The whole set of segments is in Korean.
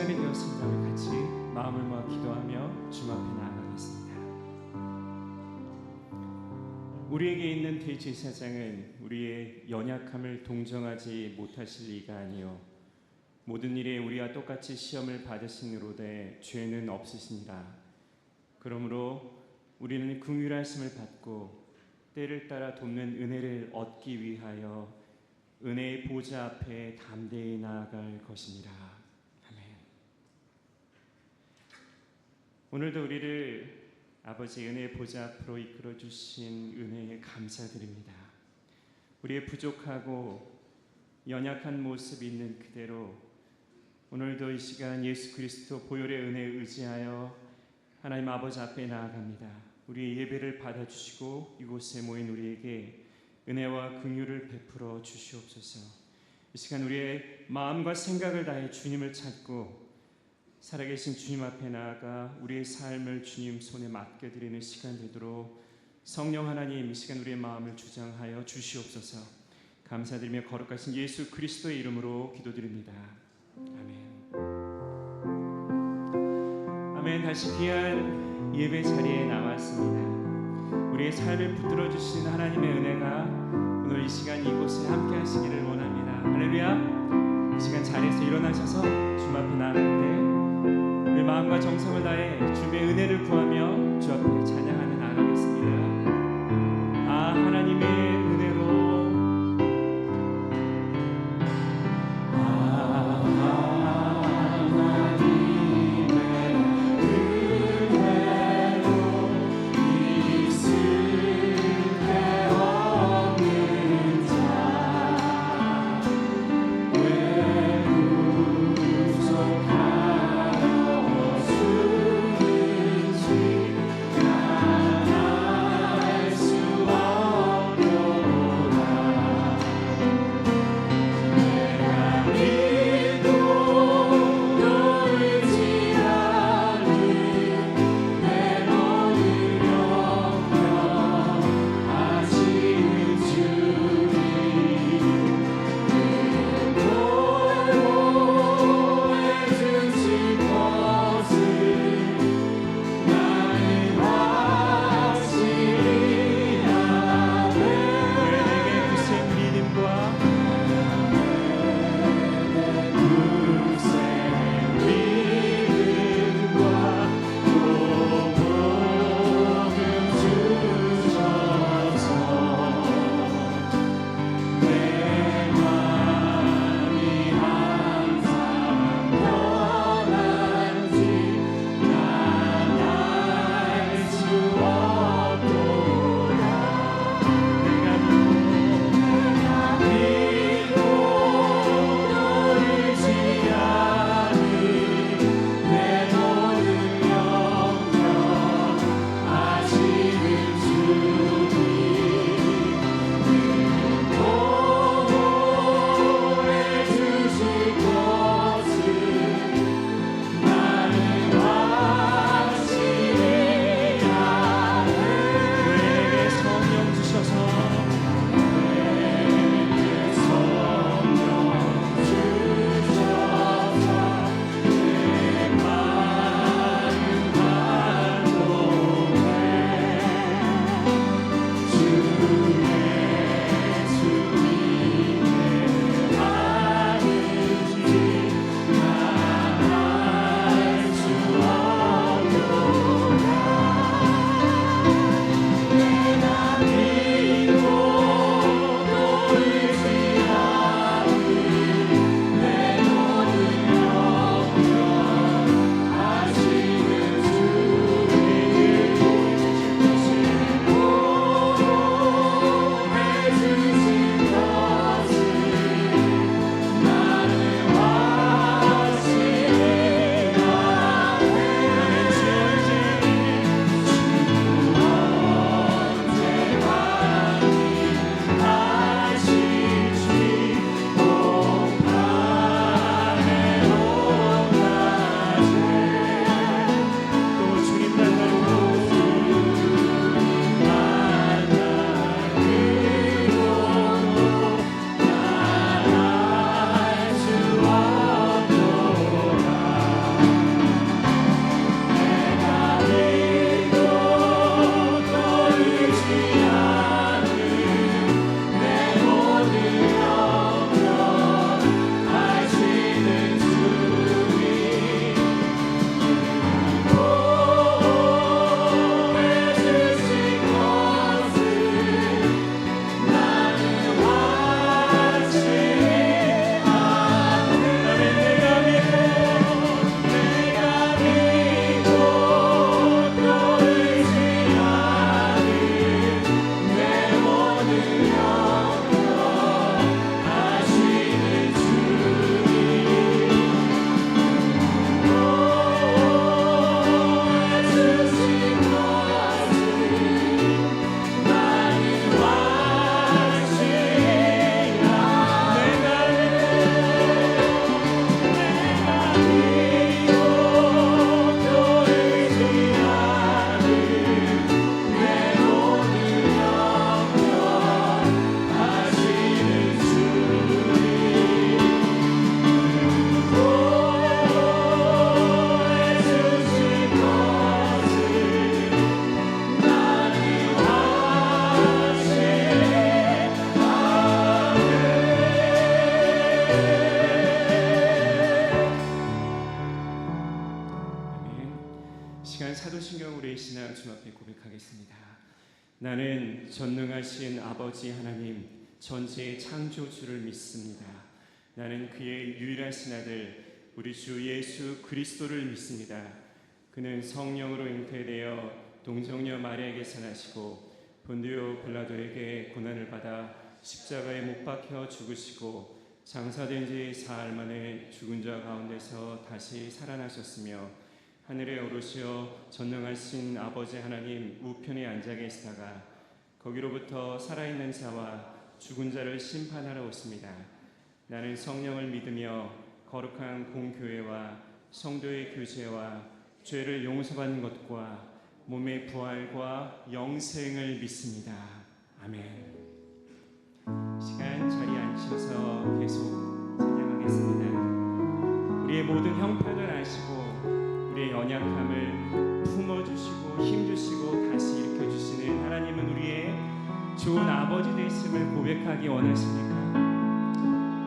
시간이 되었습니다. 우리 같이 마음을 모아 기도하며 주님 앞에 나아가겠습니다. 우리에게 있는 대제사장은 우리의 연약함을 동정하지 못하실 리가 아니요 모든 일에 우리와 똑같이 시험을 받으시느로되 죄는 없으시니라. 그러므로 우리는 긍휼하심을 받고 때를 따라 돕는 은혜를 얻기 위하여 은혜의 보좌 앞에 담대히 나아갈 것이니라. 아멘. 오늘도 우리를 아버지 은혜의 보좌 앞으로 이끌어 주신 은혜에 감사드립니다. 우리의 부족하고 연약한 모습이 있는 그대로 오늘도 이 시간 예수 그리스도 보혈의 은혜에 의지하여 하나님 아버지 앞에 나아갑니다. 우리의 예배를 받아주시고 이곳에 모인 우리에게 은혜와 긍휼을 베풀어 주시옵소서. 이 시간 우리의 마음과 생각을 다해 주님을 찾고 살아계신 주님 앞에 나아가 우리의 삶을 주님 손에 맡겨드리는 시간 되도록 성령 하나님 이 시간 우리의 마음을 주장하여 주시옵소서. 감사드리며 거룩하신 예수 그리스도의 이름으로 기도드립니다. 아멘. 아멘. 다시 귀한 예배 자리에 나왔습니다. 우리의 삶을 붙들어 주시는 하나님의 은혜가 오늘 이 시간 이곳에 함께 하시기를 원합니다. 할렐루야. 이 시간 자리에서 일어나셔서 주님 앞에 나아갈 때 우리 마음과 정성을 다해 주님의 은혜를 구하며 주 앞에 찬양하며 나아가겠습니다. 아 하나님의 은혜로 God. 고백하겠습니다. 나는 전능하신 아버지 하나님, 전지의 창조주를 믿습니다. 나는 그의 유일하신 아들 우리 주 예수 그리스도를 믿습니다. 그는 성령으로 잉태되어 동정녀 마리아에게서 나시고 본디오 빌라도에게 고난을 받아 십자가에 못 박혀 죽으시고 장사된 지 사흘 만에 죽은 자 가운데서 다시 살아나셨으며 하늘에 오르시어 전능하신 아버지 하나님 우편에 앉아 계시다가 거기로부터 살아있는 자와 죽은 자를 심판하러 오십니다. 나는 성령을 믿으며 거룩한 공교회와 성도의 교제와 죄를 용서받는 것과 몸의 부활과 영생을 믿습니다. 아멘. 시간 자리에 앉으셔서 계속 찬양하겠습니다. 우리의 모든 형편을 아시고 우리의 연약함을 품어주시고 힘주시고 다시 일으켜주시는 하나님은 우리의 좋은 아버지 되심을 고백하기 원하십니까?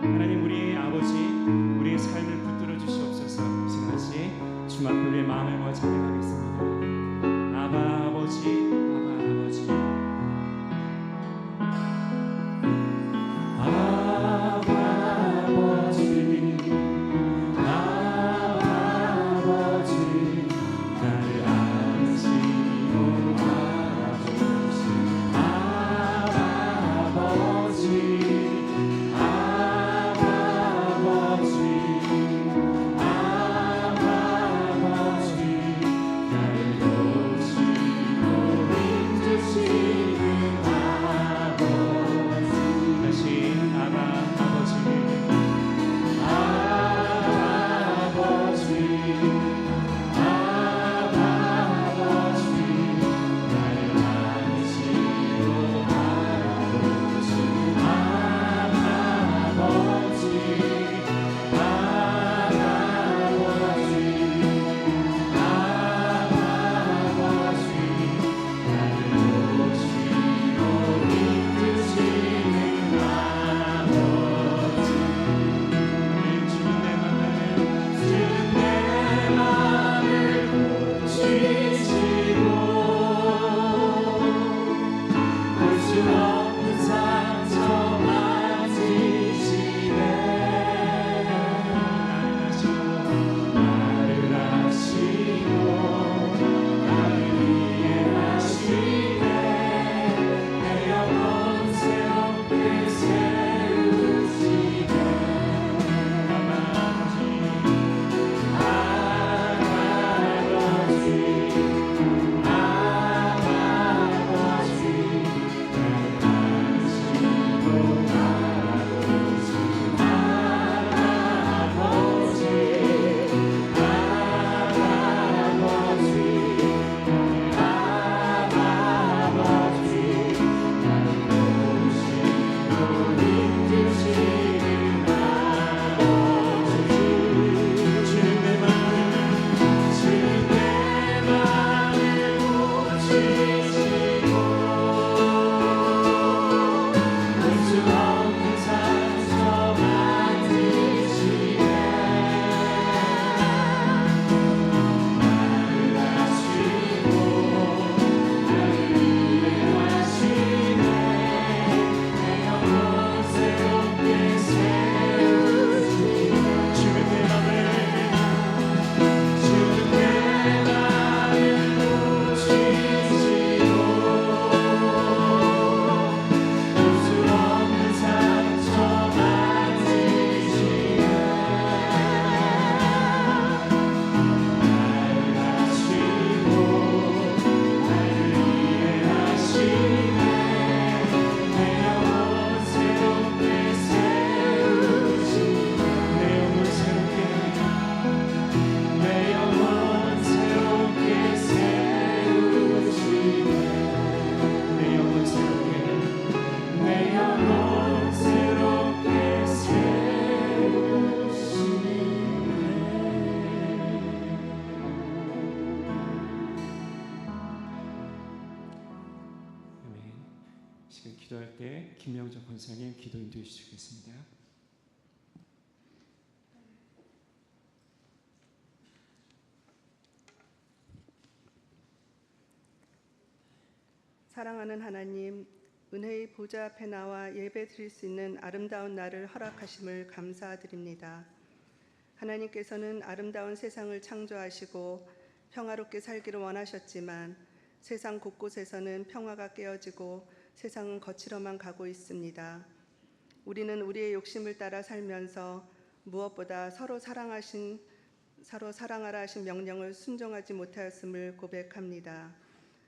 하나님, 우리의 아버지, 우리의 삶을 붙들어 주시옵소서. 시간같이 주님 앞에 우리의 마음을 모아 찬양하겠습니다. 아바 아버지, 아바 아버지, 기도할 때 김명정 권사님 기도 인도해 주시겠습니다. 사랑하는 하나님, 은혜의 보좌 앞에 나와 예배 드릴 수 있는 아름다운 날을 허락하심을 감사드립니다. 하나님께서는 아름다운 세상을 창조하시고 평화롭게 살기를 원하셨지만 세상 곳곳에서는 평화가 깨어지고 세상은 거칠어만 가고 있습니다. 우리는 우리의 욕심을 따라 살면서 무엇보다 서로 사랑하라 하신 명령을 순종하지 못하였음을 고백합니다.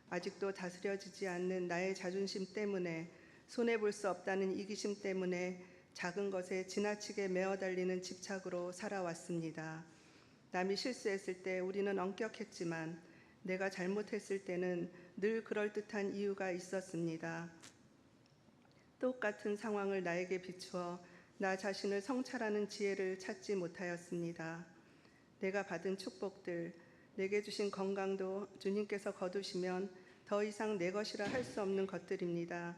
아직도 다스려지지 않는 나의 자존심 때문에, 손해볼 수 없다는 이기심 때문에 작은 것에 지나치게 매어 달리는 집착으로 살아왔습니다. 남이 실수했을 때 우리는 엄격했지만 내가 잘못했을 때는 늘 그럴듯한 이유가 있었습니다. 똑같은 상황을 나에게 비추어 나 자신을 성찰하는 지혜를 찾지 못하였습니다. 내가 받은 축복들, 내게 주신 건강도 주님께서 거두시면 더 이상 내 것이라 할 수 없는 것들입니다.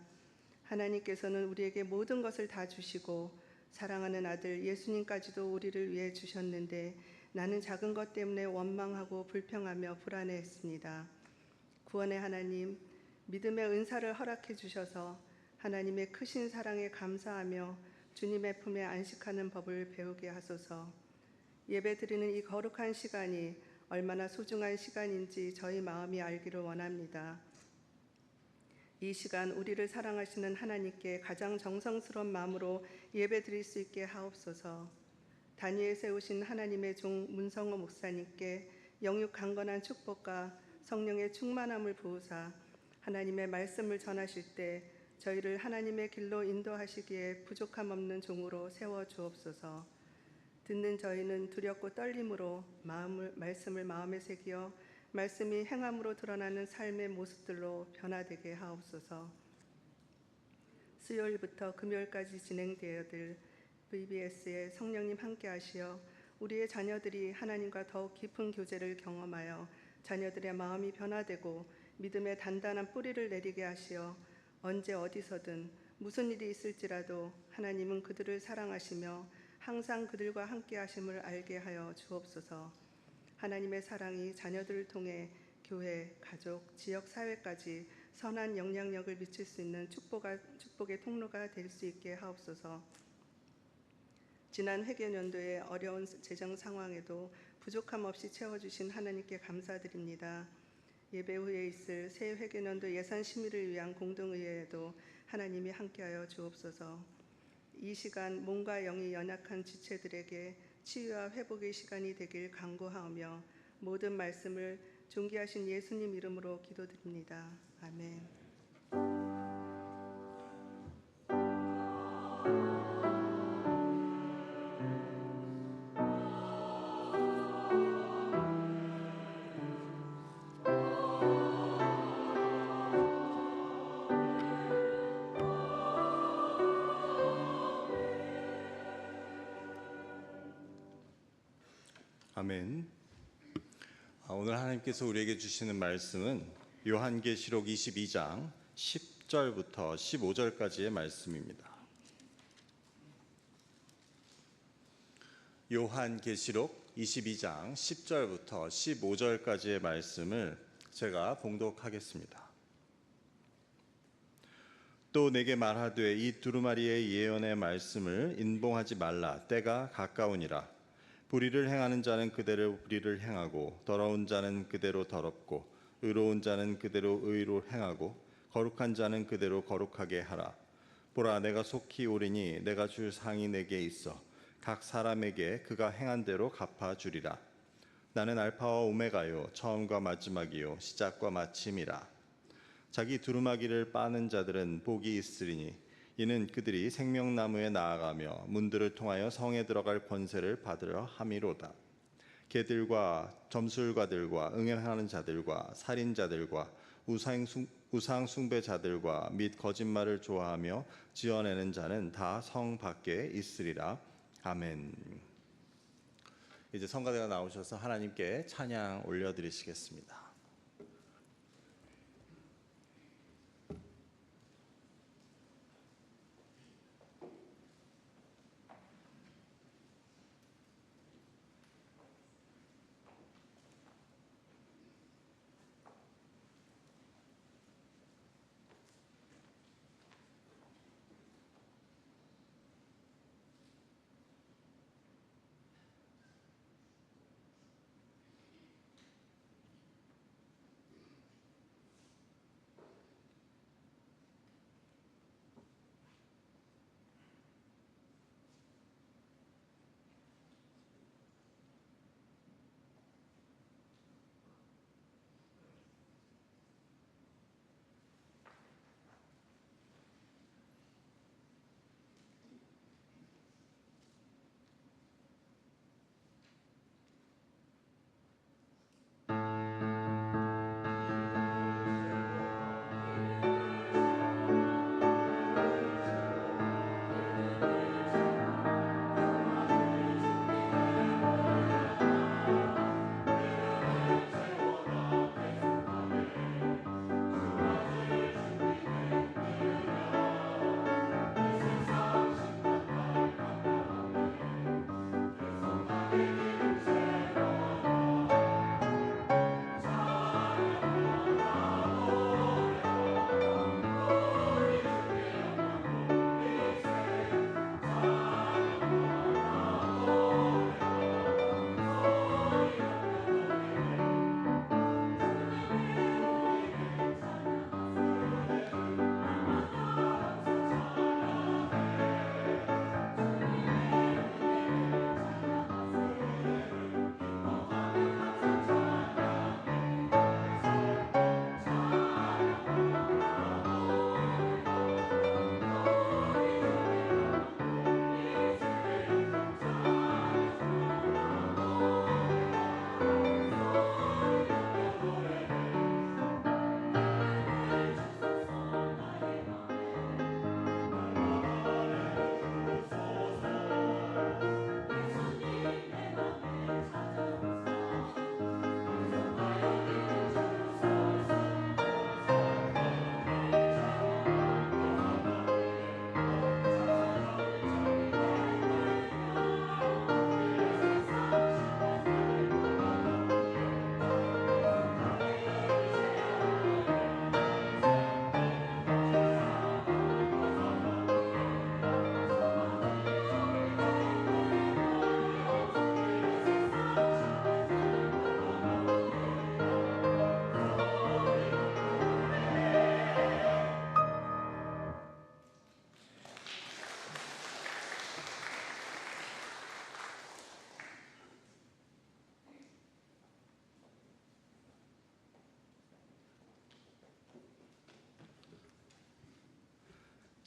하나님께서는 우리에게 모든 것을 다 주시고 사랑하는 아들 예수님까지도 우리를 위해 주셨는데 나는 작은 것 때문에 원망하고 불평하며 불안해했습니다. 구원의 하나님, 믿음의 은사를 허락해 주셔서 하나님의 크신 사랑에 감사하며 주님의 품에 안식하는 법을 배우게 하소서. 예배드리는 이 거룩한 시간이 얼마나 소중한 시간인지 저희 마음이 알기를 원합니다. 이 시간 우리를 사랑하시는 하나님께 가장 정성스러운 마음으로 예배드릴 수 있게 하옵소서. 단위에 세우신 하나님의 종 문성호 목사님께 영육 강건한 축복과 성령의 충만함을 부으사 하나님의 말씀을 전하실 때 저희를 하나님의 길로 인도하시기에 부족함 없는 종으로 세워 주옵소서. 듣는 저희는 두렵고 떨림으로 말씀을 마음에 새기어 말씀이 행함으로 드러나는 삶의 모습들로 변화되게 하옵소서. 수요일부터 금요일까지 진행되어들 VBS에 성령님 함께 하시어 우리의 자녀들이 하나님과 더욱 깊은 교제를 경험하여 자녀들의 마음이 변화되고 믿음의 단단한 뿌리를 내리게 하시어 언제 어디서든 무슨 일이 있을지라도 하나님은 그들을 사랑하시며 항상 그들과 함께 하심을 알게 하여 주옵소서. 하나님의 사랑이 자녀들을 통해 교회, 가족, 지역, 사회까지 선한 영향력을 미칠 수 있는 축복의 통로가 될 수 있게 하옵소서. 지난 회계연도의 어려운 재정 상황에도 부족함 없이 채워주신 하나님께 감사드립니다. 예배 후에 있을 새 회계연도 예산 심의를 위한 공동의회에도 하나님이 함께하여 주옵소서. 이 시간 몸과 영이 연약한 지체들에게 치유와 회복의 시간이 되길 간구하오며 모든 말씀을 존귀하신 예수님 이름으로 기도드립니다. 아멘. 아멘. 오늘 하나님께서 우리에게 주시는 말씀은 요한계시록 22장 10절부터 15절까지의 말씀입니다. 요한계시록 22장 10절부터 15절까지의 말씀을 제가 봉독하겠습니다. 또 내게 말하되 이 두루마리의 예언의 말씀을 인봉하지 말라. 때가 가까우니라. 불의를 행하는 자는 그대로 불의를 행하고 더러운 자는 그대로 더럽고 의로운 자는 그대로 의로 행하고 거룩한 자는 그대로 거룩하게 하라. 보라, 내가 속히 오리니 내가 줄 상이 내게 있어 각 사람에게 그가 행한 대로 갚아주리라. 나는 알파와 오메가요 처음과 마지막이요 시작과 마침이라. 자기 두루마기를 빠는 자들은 복이 있으리니 이는 그들이 생명나무에 나아가며 문들을 통하여 성에 들어갈 권세를 받으려 함이로다. 개들과 점술가들과 응행하는 자들과 살인자들과 우상 숭배자들과 및 거짓말을 좋아하며 지어내는 자는 다 성 밖에 있으리라. 아멘. 이제 성가대가 나오셔서 하나님께 찬양 올려드리시겠습니다.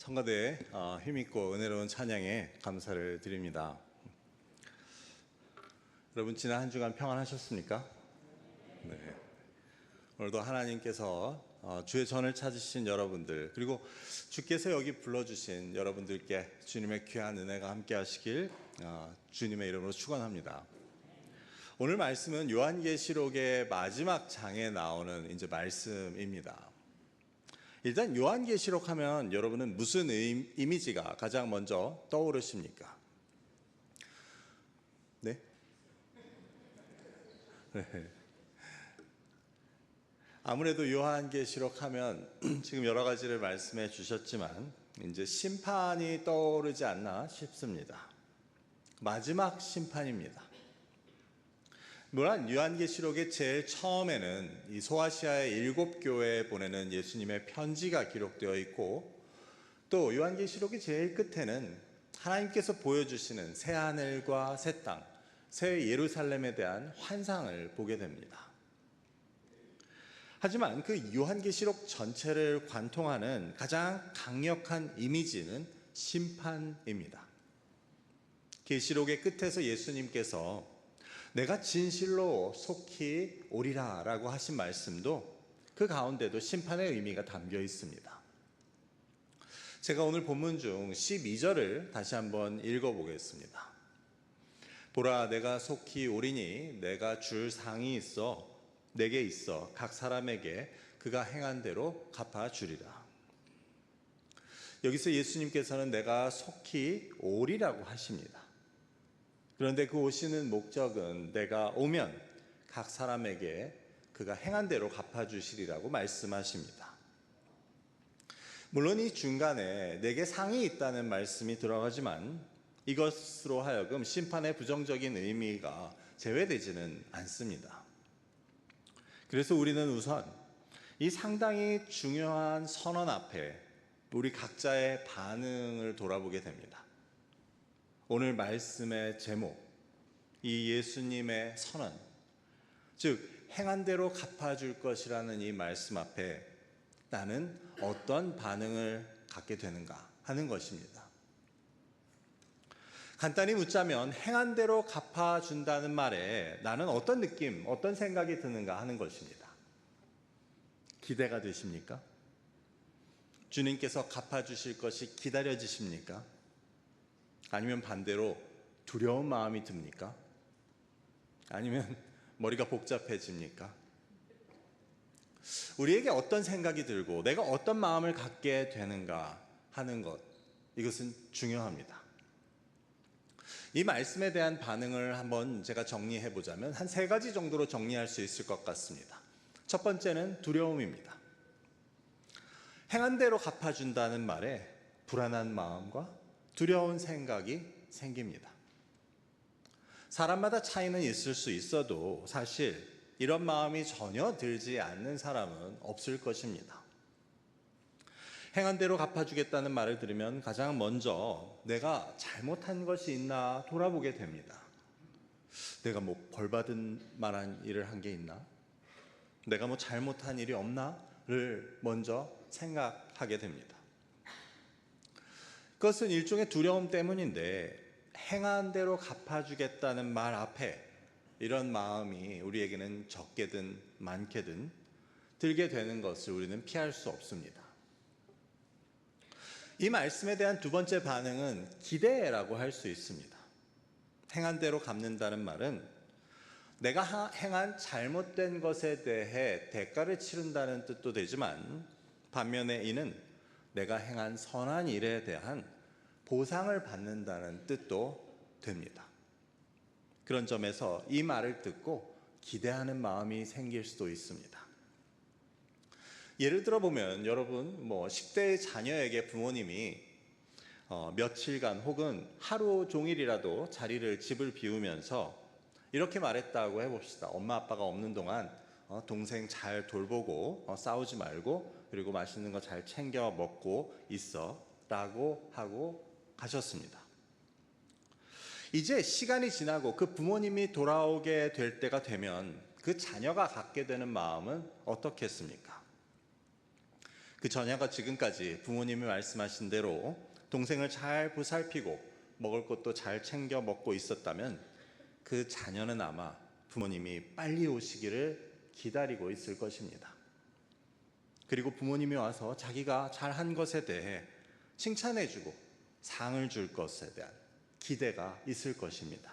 성가대에 힘있고 은혜로운 찬양에 감사를 드립니다. 여러분 지난 한 주간 평안하셨습니까? 네. 오늘도 하나님께서 주의 전을 찾으신 여러분들, 그리고 주께서 여기 불러주신 여러분들께 주님의 귀한 은혜가 함께 하시길 주님의 이름으로 축원합니다. 오늘 말씀은 요한계시록의 마지막 장에 나오는 이제 말씀입니다. 일단 요한계시록 하면 여러분은 무슨 이미지가 가장 먼저 떠오르십니까? 네? 네. 아무래도 요한계시록 하면 지금 여러 가지를 말씀해 주셨지만 이제 심판이 떠오르지 않나 싶습니다. 마지막 심판입니다. 물론 요한계시록의 제일 처음에는 이 소아시아의 7교회에 보내는 예수님의 편지가 기록되어 있고, 또 요한계시록의 제일 끝에는 하나님께서 보여주시는 새 하늘과 새 땅, 새 예루살렘에 대한 환상을 보게 됩니다. 하지만 그 요한계시록 전체를 관통하는 가장 강력한 이미지는 심판입니다. 계시록의 끝에서 예수님께서 내가 진실로 속히 오리라 라고 하신 말씀도 그 가운데도 심판의 의미가 담겨 있습니다. 제가 오늘 본문 중 12절을 다시 한번 읽어보겠습니다. 보라, 내가 속히 오리니 내가 줄 상이 있어 내게 있어 각 사람에게 그가 행한 대로 갚아주리라. 여기서 예수님께서는 내가 속히 오리라고 하십니다. 그런데 그 오시는 목적은 내가 오면 각 사람에게 그가 행한 대로 갚아주시리라고 말씀하십니다. 물론 이 중간에 내게 상이 있다는 말씀이 들어가지만 이것으로 하여금 심판의 부정적인 의미가 제외되지는 않습니다. 그래서 우리는 우선 이 상당히 중요한 선언 앞에 우리 각자의 반응을 돌아보게 됩니다. 오늘 말씀의 제목, 이 예수님의 선언, 즉 행한 대로 갚아줄 것이라는 이 말씀 앞에 나는 어떤 반응을 갖게 되는가 하는 것입니다. 간단히 묻자면 행한 대로 갚아준다는 말에 나는 어떤 느낌, 어떤 생각이 드는가 하는 것입니다. 기대가 되십니까? 주님께서 갚아주실 것이 기다려지십니까? 아니면 반대로 두려운 마음이 듭니까? 아니면 머리가 복잡해집니까? 우리에게 어떤 생각이 들고 내가 어떤 마음을 갖게 되는가 하는 것, 이것은 중요합니다. 이 말씀에 대한 반응을 한번 제가 정리해 보자면 한 3가지 정도로 정리할 수 있을 것 같습니다. 첫 번째는 두려움입니다. 행한 대로 갚아준다는 말에 불안한 마음과 두려운 생각이 생깁니다. 사람마다 차이는 있을 수 있어도 사실 이런 마음이 전혀 들지 않는 사람은 없을 것입니다. 행한 대로 갚아주겠다는 말을 들으면 가장 먼저 내가 잘못한 것이 있나 돌아보게 됩니다. 내가 뭐 벌받은 만한 일을 한 게 있나? 내가 뭐 잘못한 일이 없나를 먼저 생각하게 됩니다. 그것은 일종의 두려움 때문인데 행한 대로 갚아주겠다는 말 앞에 이런 마음이 우리에게는 적게든 많게든 들게 되는 것을 우리는 피할 수 없습니다. 이 말씀에 대한 두 번째 반응은 기대라고 할 수 있습니다. 행한 대로 갚는다는 말은 내가 행한 잘못된 것에 대해 대가를 치른다는 뜻도 되지만, 반면에 이는 내가 행한 선한 일에 대한 보상을 받는다는 뜻도 됩니다. 그런 점에서 이 말을 듣고 기대하는 마음이 생길 수도 있습니다. 예를 들어 보면 여러분 10대의 자녀에게 부모님이 며칠간 혹은 하루 종일이라도 집을 비우면서 이렇게 말했다고 해봅시다. 엄마 아빠가 없는 동안 동생 잘 돌보고 싸우지 말고, 그리고 맛있는 거 잘 챙겨 먹고 있어 라고 하고 가셨습니다. 이제 시간이 지나고 그 부모님이 돌아오게 될 때가 되면 그 자녀가 갖게 되는 마음은 어떻겠습니까? 그 자녀가 지금까지 부모님이 말씀하신 대로 동생을 잘 보살피고 먹을 것도 잘 챙겨 먹고 있었다면 그 자녀는 아마 부모님이 빨리 오시기를 기다리고 있을 것입니다. 그리고 부모님이 와서 자기가 잘한 것에 대해 칭찬해주고 상을 줄 것에 대한 기대가 있을 것입니다.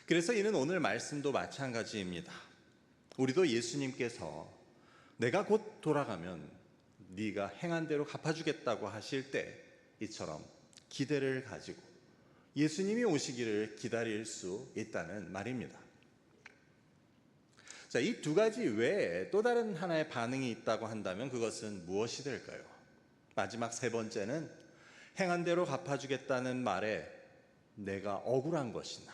그래서 이는 오늘 말씀도 마찬가지입니다. 우리도 예수님께서 내가 곧 돌아가면 네가 행한 대로 갚아주겠다고 하실 때 이처럼 기대를 가지고 예수님이 오시기를 기다릴 수 있다는 말입니다. 자, 이 두 가지 외에 또 다른 하나의 반응이 있다고 한다면 그것은 무엇이 될까요? 마지막 세 번째는 행한 대로 갚아주겠다는 말에 내가 억울한 것이나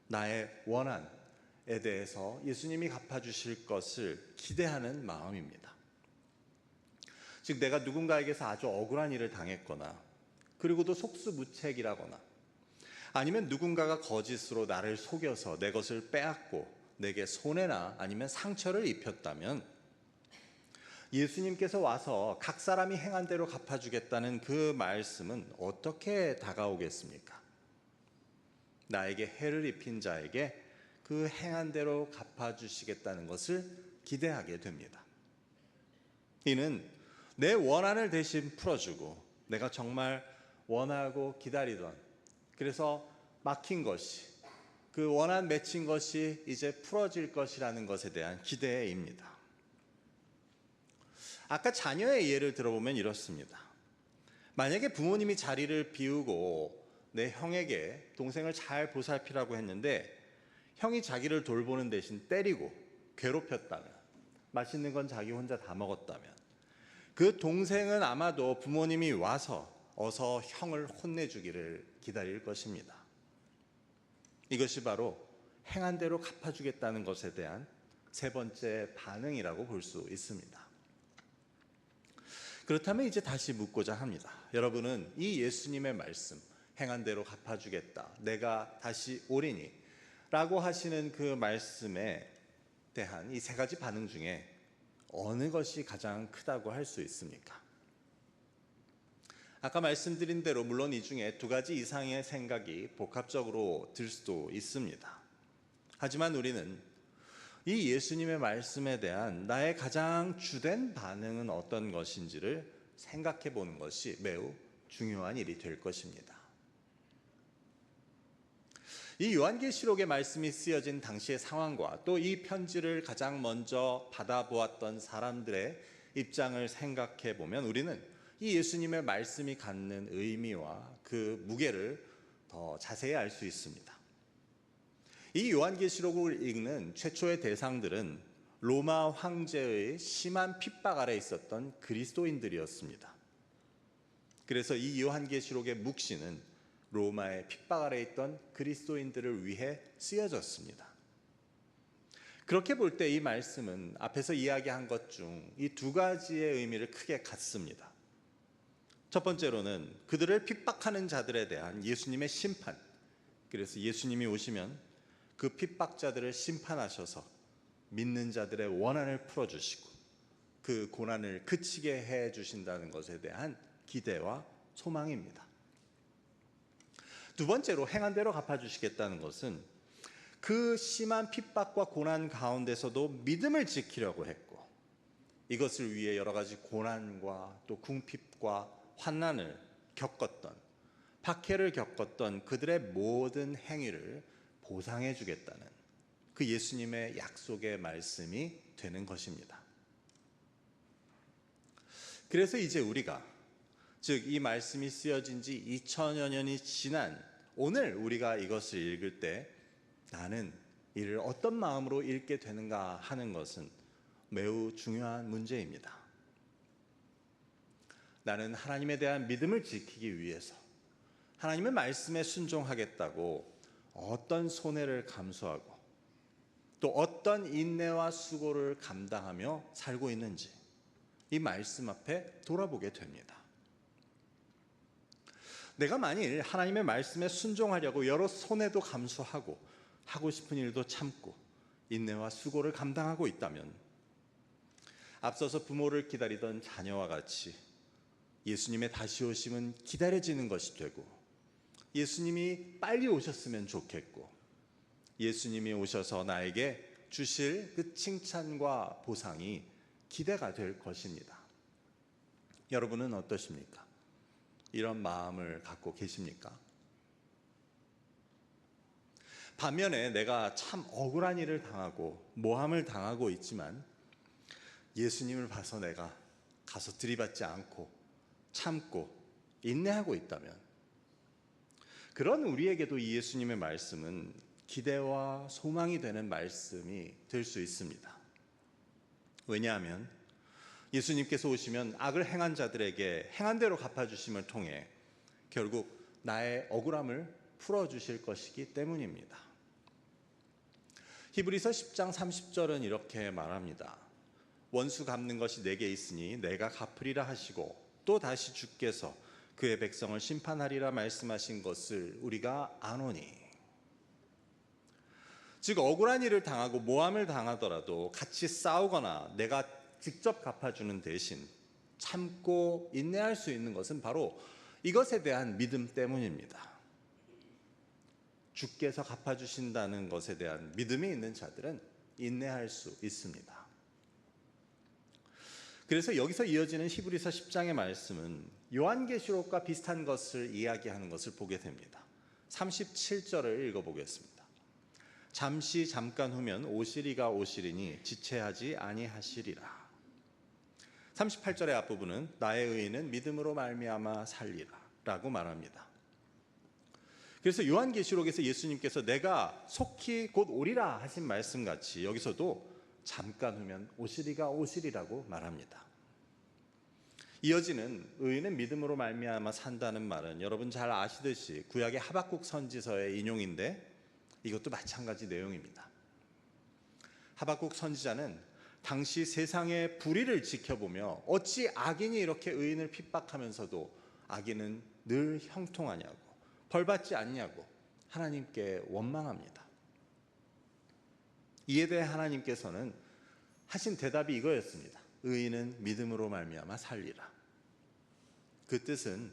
나의 원한에 대해서 예수님이 갚아주실 것을 기대하는 마음입니다. 즉 내가 누군가에게서 아주 억울한 일을 당했거나 그리고도 속수무책이라거나 아니면 누군가가 거짓으로 나를 속여서 내 것을 빼앗고 내게 손해나 아니면 상처를 입혔다면 예수님께서 와서 각 사람이 행한 대로 갚아주겠다는 그 말씀은 어떻게 다가오겠습니까? 나에게 해를 입힌 자에게 그 행한 대로 갚아주시겠다는 것을 기대하게 됩니다. 이는 내 원한을 대신 풀어주고 내가 정말 원하고 기다리던 그래서 막힌 것이 그 원한 맺힌 것이 이제 풀어질 것이라는 것에 대한 기대입니다. 아까 자녀의 예를 들어보면 이렇습니다. 만약에 부모님이 자리를 비우고 내 형에게 동생을 잘 보살피라고 했는데 형이 자기를 돌보는 대신 때리고 괴롭혔다면 맛있는 건 자기 혼자 다 먹었다면 그 동생은 아마도 부모님이 와서 어서 형을 혼내주기를 기다릴 것입니다. 이것이 바로 행한 대로 갚아주겠다는 것에 대한 세 번째 반응이라고 볼 수 있습니다. 그렇다면 이제 다시 묻고자 합니다. 여러분은 이 예수님의 말씀 행한 대로 갚아주겠다 내가 다시 오리니 라고 하시는 그 말씀에 대한 이 세 가지 반응 중에 어느 것이 가장 크다고 할 수 있습니까? 아까 말씀드린 대로 물론 이 중에 두 가지 이상의 생각이 복합적으로 들 수도 있습니다. 하지만 우리는 이 예수님의 말씀에 대한 나의 가장 주된 반응은 어떤 것인지를 생각해 보는 것이 매우 중요한 일이 될 것입니다. 이 요한계시록의 말씀이 쓰여진 당시의 상황과 또 이 편지를 가장 먼저 받아보았던 사람들의 입장을 생각해 보면 우리는 이 예수님의 말씀이 갖는 의미와 그 무게를 더 자세히 알 수 있습니다. 이 요한계시록을 읽는 최초의 대상들은 로마 황제의 심한 핍박 아래 있었던 그리스도인들이었습니다. 그래서 이 요한계시록의 묵시는 로마의 핍박 아래 있던 그리스도인들을 위해 쓰여졌습니다. 그렇게 볼 때 이 말씀은 앞에서 이야기한 것 중 이 두 가지의 의미를 크게 갖습니다. 첫 번째로는 그들을 핍박하는 자들에 대한 예수님의 심판. 그래서 예수님이 오시면 그 핍박자들을 심판하셔서 믿는 자들의 원한을 풀어주시고 그 고난을 그치게 해주신다는 것에 대한 기대와 소망입니다. 두 번째로 행한 대로 갚아주시겠다는 것은 그 심한 핍박과 고난 가운데서도 믿음을 지키려고 했고 이것을 위해 여러 가지 고난과 또 궁핍과 환난을 겪었던 박해를 겪었던 그들의 모든 행위를 보상해 주겠다는 그 예수님의 약속의 말씀이 되는 것입니다. 그래서 이제 우리가 즉 이 말씀이 쓰여진 지 2000여 년이 지난 오늘 우리가 이것을 읽을 때 나는 이를 어떤 마음으로 읽게 되는가 하는 것은 매우 중요한 문제입니다. 나는 하나님에 대한 믿음을 지키기 위해서 하나님의 말씀에 순종하겠다고 어떤 손해를 감수하고 또 어떤 인내와 수고를 감당하며 살고 있는지 이 말씀 앞에 돌아보게 됩니다. 내가 만일 하나님의 말씀에 순종하려고 여러 손해도 감수하고 하고 싶은 일도 참고 인내와 수고를 감당하고 있다면 앞서서 부모를 기다리던 자녀와 같이 예수님의 다시 오심은 기다려지는 것이 되고, 예수님이 빨리 오셨으면 좋겠고, 예수님이 오셔서 나에게 주실 그 칭찬과 보상이 기대가 될 것입니다. 여러분은 어떠십니까? 이런 마음을 갖고 계십니까? 반면에 내가 참 억울한 일을 당하고 모함을 당하고 있지만 예수님을 봐서 내가 가서 들이받지 않고 참고 인내하고 있다면, 그런 우리에게도 이 예수님의 말씀은 기대와 소망이 되는 말씀이 될 수 있습니다. 왜냐하면 예수님께서 오시면 악을 행한 자들에게 행한 대로 갚아주심을 통해 결국 나의 억울함을 풀어주실 것이기 때문입니다. 히브리서 10장 30절은 이렇게 말합니다. 원수 갚는 것이 내게 있으니 내가 갚으리라 하시고 또 다시 주께서 그의 백성을 심판하리라 말씀하신 것을 우리가 아노니. 즉 억울한 일을 당하고 모함을 당하더라도 같이 싸우거나 내가 직접 갚아주는 대신 참고 인내할 수 있는 것은 바로 이것에 대한 믿음 때문입니다. 주께서 갚아주신다는 것에 대한 믿음이 있는 자들은 인내할 수 있습니다. 그래서 여기서 이어지는 히브리서 10장의 말씀은 요한계시록과 비슷한 것을 이야기하는 것을 보게 됩니다. 37절을 읽어보겠습니다. 잠깐 후면 오시리가 오시리니 지체하지 아니하시리라. 38절의 앞부분은 나의 의인은 믿음으로 말미암아 살리라 라고 말합니다. 그래서 요한계시록에서 예수님께서 내가 속히 곧 오리라 하신 말씀같이 여기서도 잠깐 후면 오시리가 오시리라고 말합니다. 이어지는 의인은 믿음으로 말미암아 산다는 말은 여러분 잘 아시듯이 구약의 하박국 선지서의 인용인데 이것도 마찬가지 내용입니다. 하박국 선지자는 당시 세상의 불의를 지켜보며 어찌 악인이 이렇게 의인을 핍박하면서도 악인은 늘 형통하냐고, 벌받지 않냐고 하나님께 원망합니다. 이에 대해 하나님께서는 하신 대답이 이거였습니다. 의인은 믿음으로 말미암아 살리라. 그 뜻은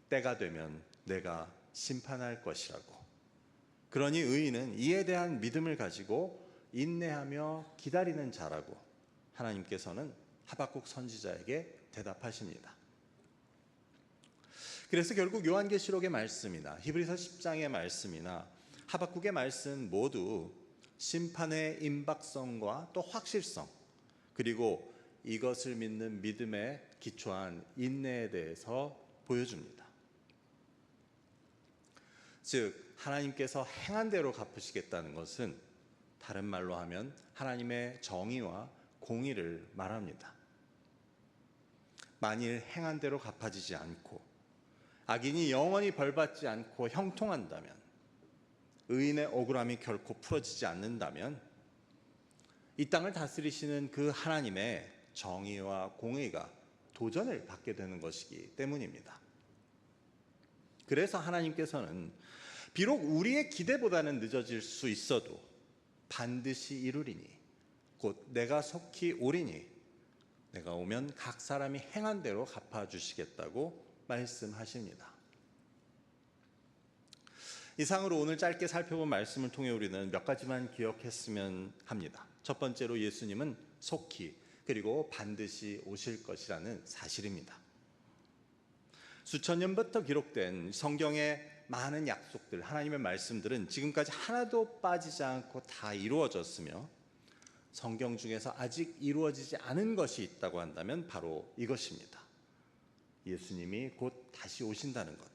때가 되면 내가 심판할 것이라고. 그러니 의인은 이에 대한 믿음을 가지고 인내하며 기다리는 자라고 하나님께서는 하박국 선지자에게 대답하십니다. 그래서 결국 요한계시록의 말씀이나 히브리서 10장의 말씀이나 하박국의 말씀 모두 심판의 임박성과 또 확실성, 그리고 이것을 믿는 믿음에 기초한 인내에 대해서 보여줍니다. 즉 하나님께서 행한 대로 갚으시겠다는 것은 다른 말로 하면 하나님의 정의와 공의를 말합니다. 만일 행한 대로 갚아지지 않고 악인이 영원히 벌받지 않고 형통한다면, 의인의 억울함이 결코 풀어지지 않는다면 이 땅을 다스리시는 그 하나님의 정의와 공의가 도전을 받게 되는 것이기 때문입니다. 그래서 하나님께서는 비록 우리의 기대보다는 늦어질 수 있어도 반드시 이루리니 곧 내가 속히 오리니 내가 오면 각 사람이 행한 대로 갚아주시겠다고 말씀하십니다. 이상으로 오늘 짧게 살펴본 말씀을 통해 우리는 몇 가지만 기억했으면 합니다. 첫 번째로 예수님은 속히 그리고 반드시 오실 것이라는 사실입니다. 수천 년부터 기록된 성경의 많은 약속들, 하나님의 말씀들은 지금까지 하나도 빠지지 않고 다 이루어졌으며 성경 중에서 아직 이루어지지 않은 것이 있다고 한다면 바로 이것입니다. 예수님이 곧 다시 오신다는 것.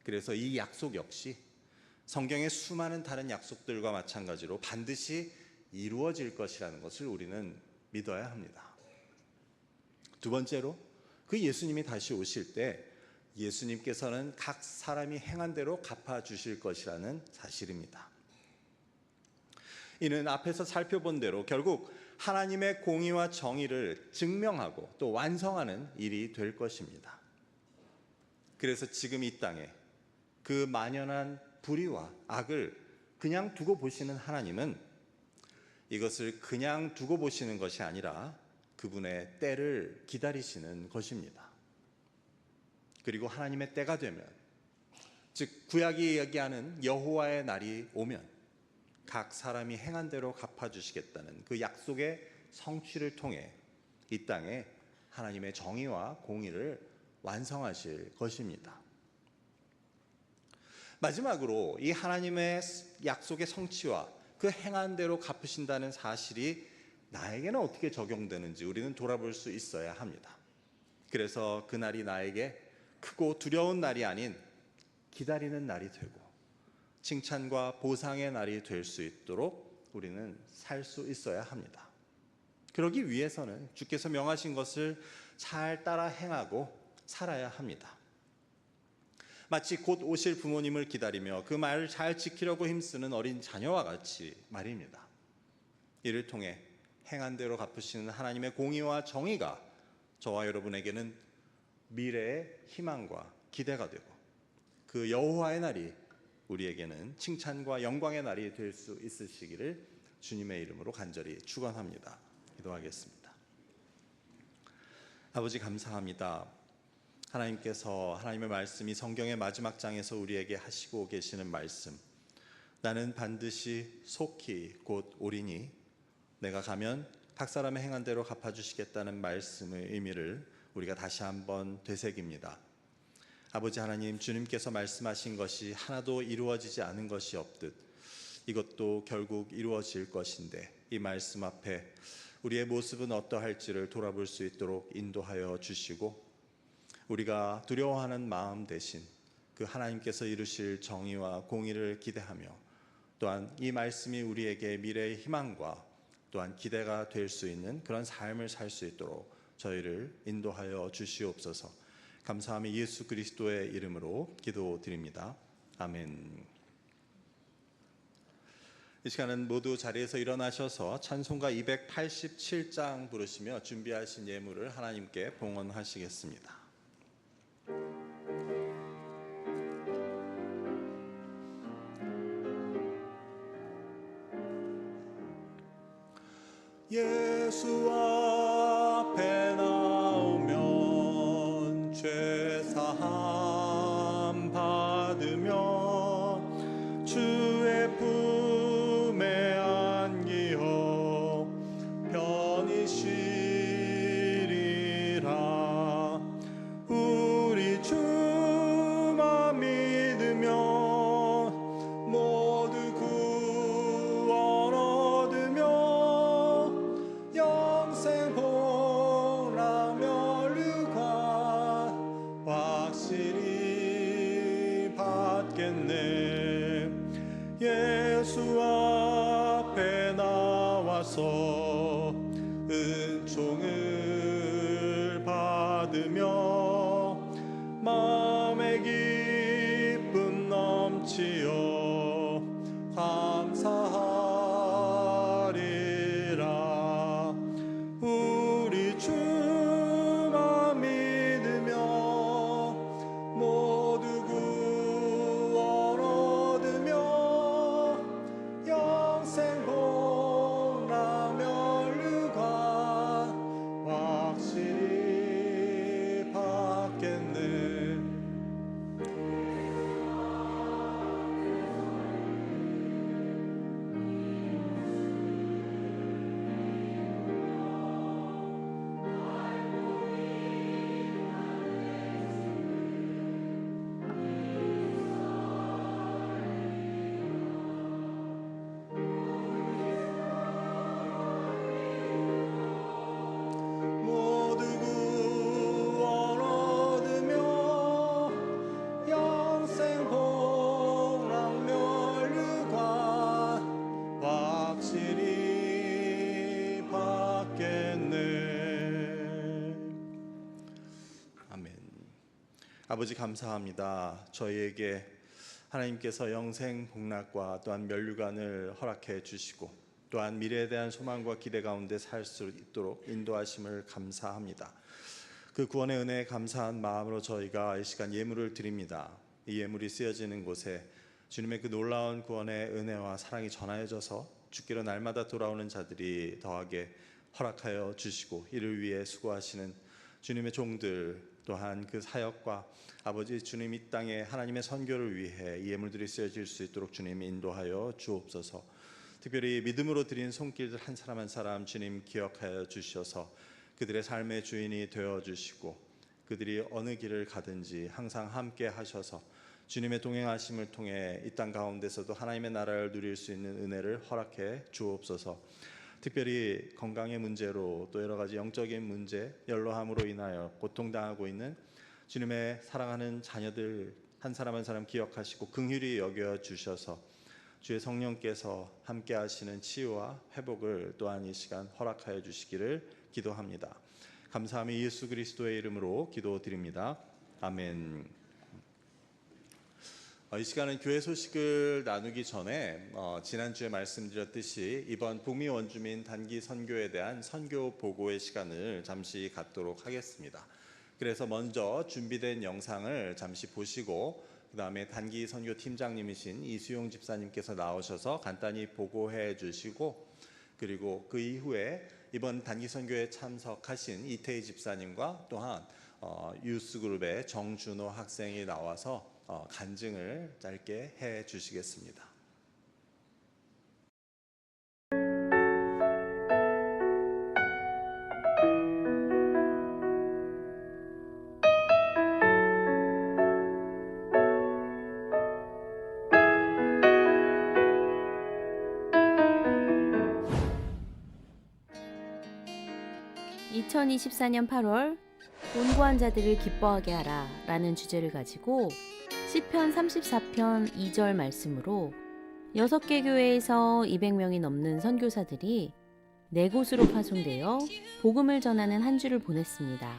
그래서 이 약속 역시 성경의 수많은 다른 약속들과 마찬가지로 반드시 이루어질 것이라는 것을 우리는 믿어야 합니다. 두 번째로 그 예수님이 다시 오실 때 예수님께서는 각 사람이 행한 대로 갚아주실 것이라는 사실입니다. 이는 앞에서 살펴본 대로 결국 하나님의 공의와 정의를 증명하고 또 완성하는 일이 될 것입니다. 그래서 지금 이 땅에 그 만연한 불의와 악을 그냥 두고 보시는 하나님은 이것을 그냥 두고 보시는 것이 아니라 그분의 때를 기다리시는 것입니다. 그리고 하나님의 때가 되면, 즉 구약이 얘기하는 여호와의 날이 오면 각 사람이 행한 대로 갚아주시겠다는 그 약속의 성취를 통해 이 땅에 하나님의 정의와 공의를 완성하실 것입니다. 마지막으로 이 하나님의 약속의 성취와 그 행한 대로 갚으신다는 사실이 나에게는 어떻게 적용되는지 우리는 돌아볼 수 있어야 합니다. 그래서 그날이 나에게 크고 두려운 날이 아닌 기다리는 날이 되고 칭찬과 보상의 날이 될 수 있도록 우리는 살 수 있어야 합니다. 그러기 위해서는 주께서 명하신 것을 잘 따라 행하고 살아야 합니다. 마치 곧 오실 부모님을 기다리며 그 말을 잘 지키려고 힘쓰는 어린 자녀와 같이 말입니다. 이를 통해 행한 대로 갚으시는 하나님의 공의와 정의가 저와 여러분에게는 미래의 희망과 기대가 되고 그 여호와의 날이 우리에게는 칭찬과 영광의 날이 될 수 있으시기를 주님의 이름으로 간절히 축원합니다. 기도하겠습니다. 아버지 감사합니다. 하나님께서 하나님의 말씀이 성경의 마지막 장에서 우리에게 하시고 계시는 말씀, 나는 반드시 속히 곧 오리니 내가 가면 각 사람의 행한 대로 갚아주시겠다는 말씀의 의미를 우리가 다시 한번 되새깁니다. 아버지 하나님, 주님께서 말씀하신 것이 하나도 이루어지지 않은 것이 없듯 이것도 결국 이루어질 것인데 이 말씀 앞에 우리의 모습은 어떠할지를 돌아볼 수 있도록 인도하여 주시고 우리가 두려워하는 마음 대신 그 하나님께서 이루실 정의와 공의를 기대하며 또한 이 말씀이 우리에게 미래의 희망과 또한 기대가 될 수 있는 그런 삶을 살 수 있도록 저희를 인도하여 주시옵소서. 감사하며 예수 그리스도의 이름으로 기도드립니다. 아멘. 이 시간은 모두 자리에서 일어나셔서 찬송가 287장 부르시며 준비하신 예물을 하나님께 봉헌하시겠습니다. 예수 앞에 나오면 죄사함 받으며 주의 품에 안기어 편히 쉬리라. 우리 주만 믿으면 모두 구원 얻으며 영생 복락 면류관 확실히 받겠네. 예수 앞에 나와서 은총을 받으며 마음의 기쁨 넘치어 감사하리라. 우리 주만 믿으며 모두 구원 얻으며 영생 복락 면류관 확실히 받겠네. 모두 구원 얻으며 영생 복락 면류관 확실히 받겠네. 아멘. 아버지 감사합니다. 저희에게 하나님께서 영생 복락과 또한 면류관을 허락해 주시고 또한 미래에 대한 소망과 기대 가운데 살 수 있도록 인도하심을 감사합니다. 그 구원의 은혜에 감사한 마음으로 저희가 이 시간 예물을 드립니다. 이 예물이 쓰여지는 곳에 주님의 그 놀라운 구원의 은혜와 사랑이 전하여져서 주께로 날마다 돌아오는 자들이 더하게 허락하여 주시고 이를 위해 수고하시는 주님의 종들 또한 그 사역과 아버지 주님 이 땅에 하나님의 선교를 위해 예물들이 쓰여질 수 있도록 주님 인도하여 주옵소서. 특별히 믿음으로 드린 손길들 한 사람 한 사람 주님 기억하여 주셔서 그들의 삶의 주인이 되어주시고 그들이 어느 길을 가든지 항상 함께 하셔서 주님의 동행하심을 통해 이 땅 가운데서도 하나님의 나라를 누릴 수 있는 은혜를 허락해 주옵소서. 특별히 건강의 문제로 또 여러 가지 영적인 문제, 연로함으로 인하여 고통당하고 있는 주님의 사랑하는 자녀들 한 사람 한 사람 기억하시고 긍휼히 여겨 주셔서 주의 성령께서 함께 하시는 치유와 회복을 또한 이 시간 허락하여 주시기를 기도합니다. 감사함이 예수 그리스도의 이름으로 기도드립니다. 아멘. 이 시간은 교회 소식을 나누기 전에 지난주에 말씀드렸듯이 이번 북미 원주민 단기 선교에 대한 선교 보고의 시간을 잠시 갖도록 하겠습니다. 그래서 먼저 준비된 영상을 잠시 보시고 그 다음에 단기 선교 팀장님이신 이수용 집사님께서 나오셔서 간단히 보고해 주시고 그리고 그 이후에 이번 단기 선교에 참석하신 이태희 집사님과 또한 유스그룹의 정준호 학생이 나와서 간증을 짧게 해 주시겠습니다. (2024년 8월) 곤고한 자들을 기뻐하게 하라 라는 주제를 가지고 시편 34편 2절 말씀으로 6개 교회에서 200명이 넘는 선교사들이 4곳으로 파송되어 복음을 전하는 한 주를 보냈습니다.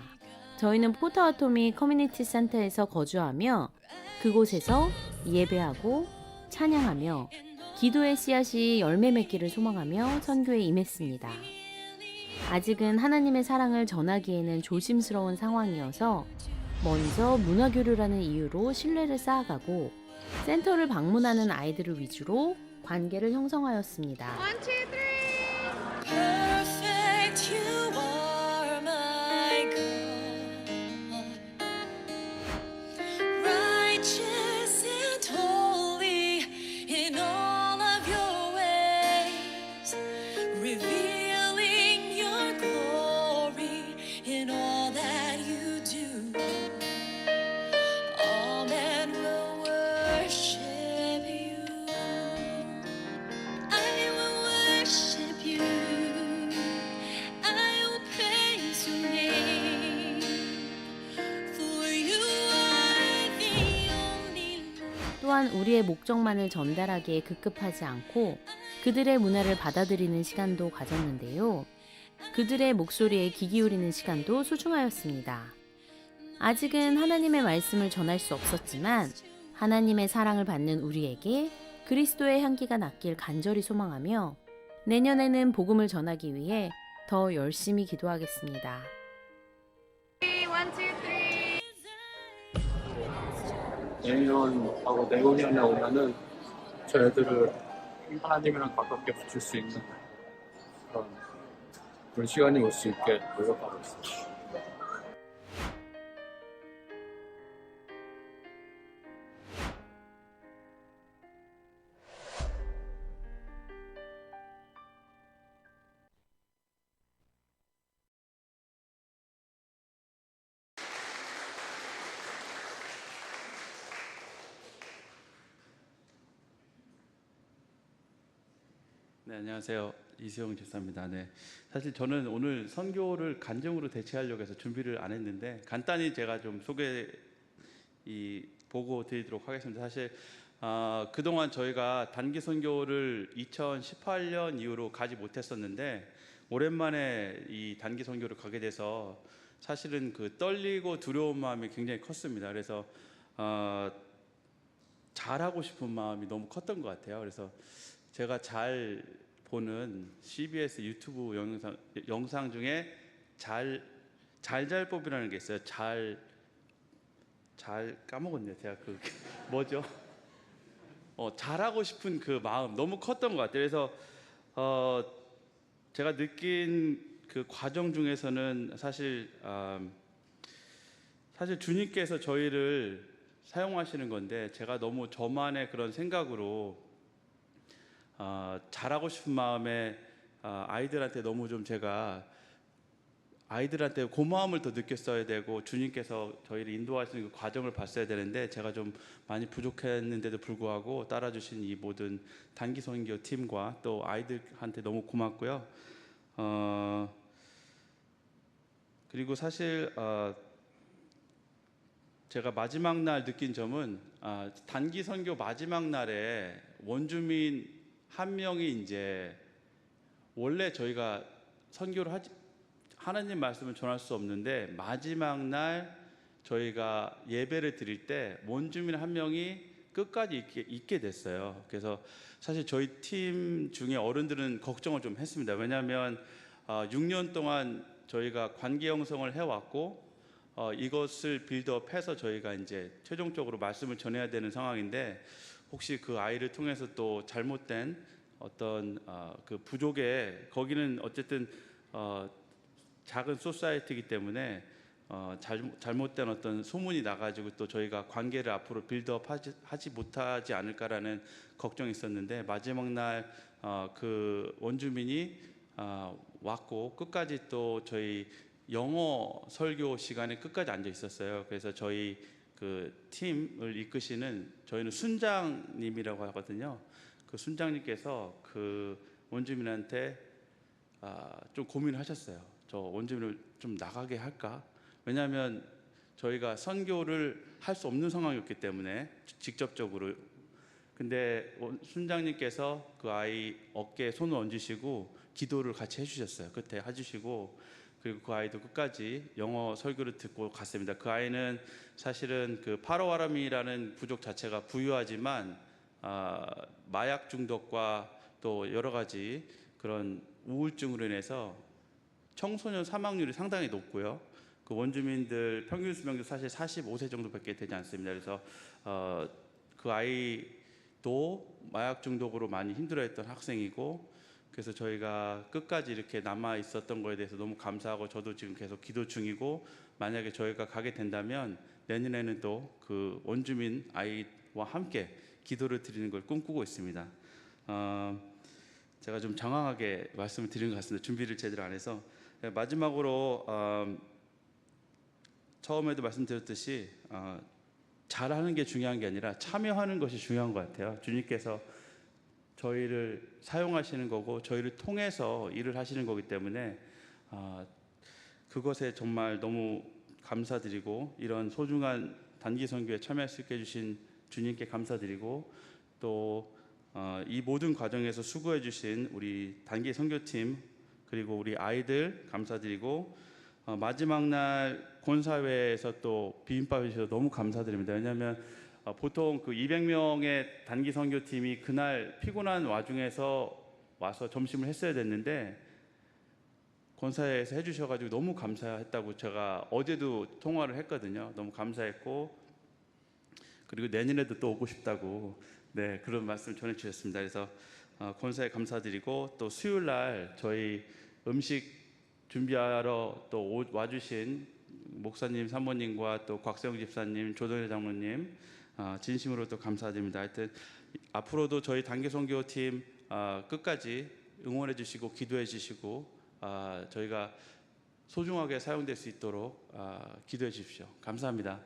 저희는 포터아토미 커뮤니티 센터에서 거주하며 그곳에서 예배하고 찬양하며 기도의 씨앗이 열매 맺기를 소망하며 선교에 임했습니다. 아직은 하나님의 사랑을 전하기에는 조심스러운 상황이어서 먼저 문화교류라는 이유로 신뢰를 쌓아가고 센터를 방문하는 아이들을 위주로 관계를 형성하였습니다. Perfect, you are my God. Righteous and holy in all of your ways, revealing your glory in all that you do. All men will worship you. I will worship you. I will praise your name. For you are the only Lord. 또한 우리의 목적만을 전달하기에 급급하지 않고 그들의 문화를 받아들이는 시간도 가졌는데요. 그들의 목소리에 귀 기울이는 시간도 소중하였습니다. 아직은 하나님의 말씀을 전할 수 없었지만 하나님의 사랑을 받는 우리에게 그리스도의 향기가 났길 간절히 소망하며 내년에는 복음을 전하기 위해 더 열심히 기도하겠습니다. 내년하고 내후년에 오면은 저희들을 하나님이랑 가깝게 붙일 수 있는 그런 시간이 올 수 있게 노력하고 있습니다. 네, 안녕하세요. 이수용 집사입니다. 네, 사실 저는 오늘 선교를 간증으로 대체하려고 해서 준비를 안 했는데 간단히 제가 좀 보고 드리도록 하겠습니다. 사실 그동안 저희가 단기 선교를 2018년 이후로 가지 못했었는데 오랜만에 이 단기 선교를 가게 돼서 사실은 그 떨리고 두려운 마음이 굉장히 컸습니다. 그래서 잘하고 싶은 마음이 너무 컸던 것 같아요. 그래서 제가 잘 보는 CBS 유튜브 영상 중에 잘잘법이라는 게 있어요. 잘 까먹었네요. 제가 그 뭐죠? 잘하고 싶은 그 마음 너무 컸던 것 같아요. 그래서 제가 느낀 그 과정 중에서는 사실 주님께서 저희를 사용하시는 건데 제가 너무 저만의 그런 생각으로 잘하고 싶은 마음에 아이들한테 너무 좀 제가 아이들한테 고마움을 더 느꼈어야 되고 주님께서 저희를 인도하시는 그 과정을 봤어야 되는데 제가 좀 많이 부족했는데도 불구하고 따라주신 이 모든 단기 선교 팀과 또 아이들한테 너무 고맙고요. 그리고 사실 제가 마지막 날 느낀 점은 단기 선교 마지막 날에 원주민 한 명이 이제 원래 저희가 선교를 하나님 말씀을 전할 수 없는데 마지막 날 저희가 예배를 드릴 때 원주민 한 명이 끝까지 있게 됐어요. 그래서 사실 저희 팀 중에 어른들은 걱정을 좀 했습니다. 왜냐하면 6년 동안 저희가 관계 형성을 해왔고 이것을 빌드업해서 저희가 이제 최종적으로 말씀을 전해야 되는 상황인데 혹시 그 아이를 통해서 또 잘못된 어떤 그 부족의 거기는 어쨌든 작은 소사이티이기 때문에 잘못된 어떤 소문이 나가지고 또 저희가 관계를 앞으로 빌드업하지 못하지 않을까라는 걱정이 있었는데 마지막 날 그 원주민이 왔고 끝까지 또 저희 영어 설교 시간에 끝까지 앉아 있었어요. 그래서 저희 그 팀을 이끄시는 저희는 순장님이라고 하거든요. 그 순장님께서 그 원주민한테 좀 고민을 하셨어요. 저 원주민을 좀 나가게 할까? 왜냐하면 저희가 선교를 할 수 없는 상황이었기 때문에 직접적으로. 근데 순장님께서 그 아이 어깨에 손을 얹으시고 기도를 같이 해주셨어요. 끝에 해주시고 그리고 그 아이도 끝까지 영어 설교를 듣고 갔습니다. 그 아이는 사실은 그 파로아람이라는 부족 자체가 부유하지만 마약 중독과 또 여러 가지 그런 우울증으로 인해서 청소년 사망률이 상당히 높고요. 그 원주민들 평균 수명도 사실 45세 정도밖에 되지 않습니다. 그래서 그 아이도 마약 중독으로 많이 힘들어했던 학생이고, 그래서 저희가 끝까지 이렇게 남아 있었던 거에 대해서 너무 감사하고 저도 지금 계속 기도 중이고, 만약에 저희가 가게 된다면 내년에는 또 그 원주민 아이와 함께 기도를 드리는 걸 꿈꾸고 있습니다. 제가 좀 장황하게 말씀을 드린 것 같습니다. 준비를 제대로 안 해서. 마지막으로 처음에도 말씀드렸듯이 잘하는 게 중요한 게 아니라 참여하는 것이 중요한 것 같아요. 주님께서 저희를 사용하시는 거고 저희를 통해서 일을 하시는 거기 때문에 그것에 정말 너무 감사드리고, 이런 소중한 단기 선교에 참여할 수 있게 해주신 주님께 감사드리고, 또 이 모든 과정에서 수고해 주신 우리 단기 선교팀 그리고 우리 아이들 감사드리고, 마지막 날 권사회에서 또 비빔밥 해주셔서 너무 감사드립니다. 왜냐하면 보통 그 200명의 단기 선교팀이 그날 피곤한 와중에서 와서 점심을 했어야 됐는데 권사회에서 해주셔가지고 너무 감사했다고 제가 어제도 통화를 했거든요. 너무 감사했고, 그리고 내년에도 또 오고 싶다고 그런 말씀을 전해주셨습니다. 그래서 권사에 감사드리고, 또 수요일 날 저희 음식 준비하러 또 와주신 목사님, 사모님과 또 곽세영 집사님, 조동일 장로님 진심으로 또 감사드립니다. 하여튼 앞으로도 저희 단기 선교팀 끝까지 응원해 주시고 기도해 주시고 저희가 소중하게 사용될 수 있도록 기도해 주십시오. 감사합니다.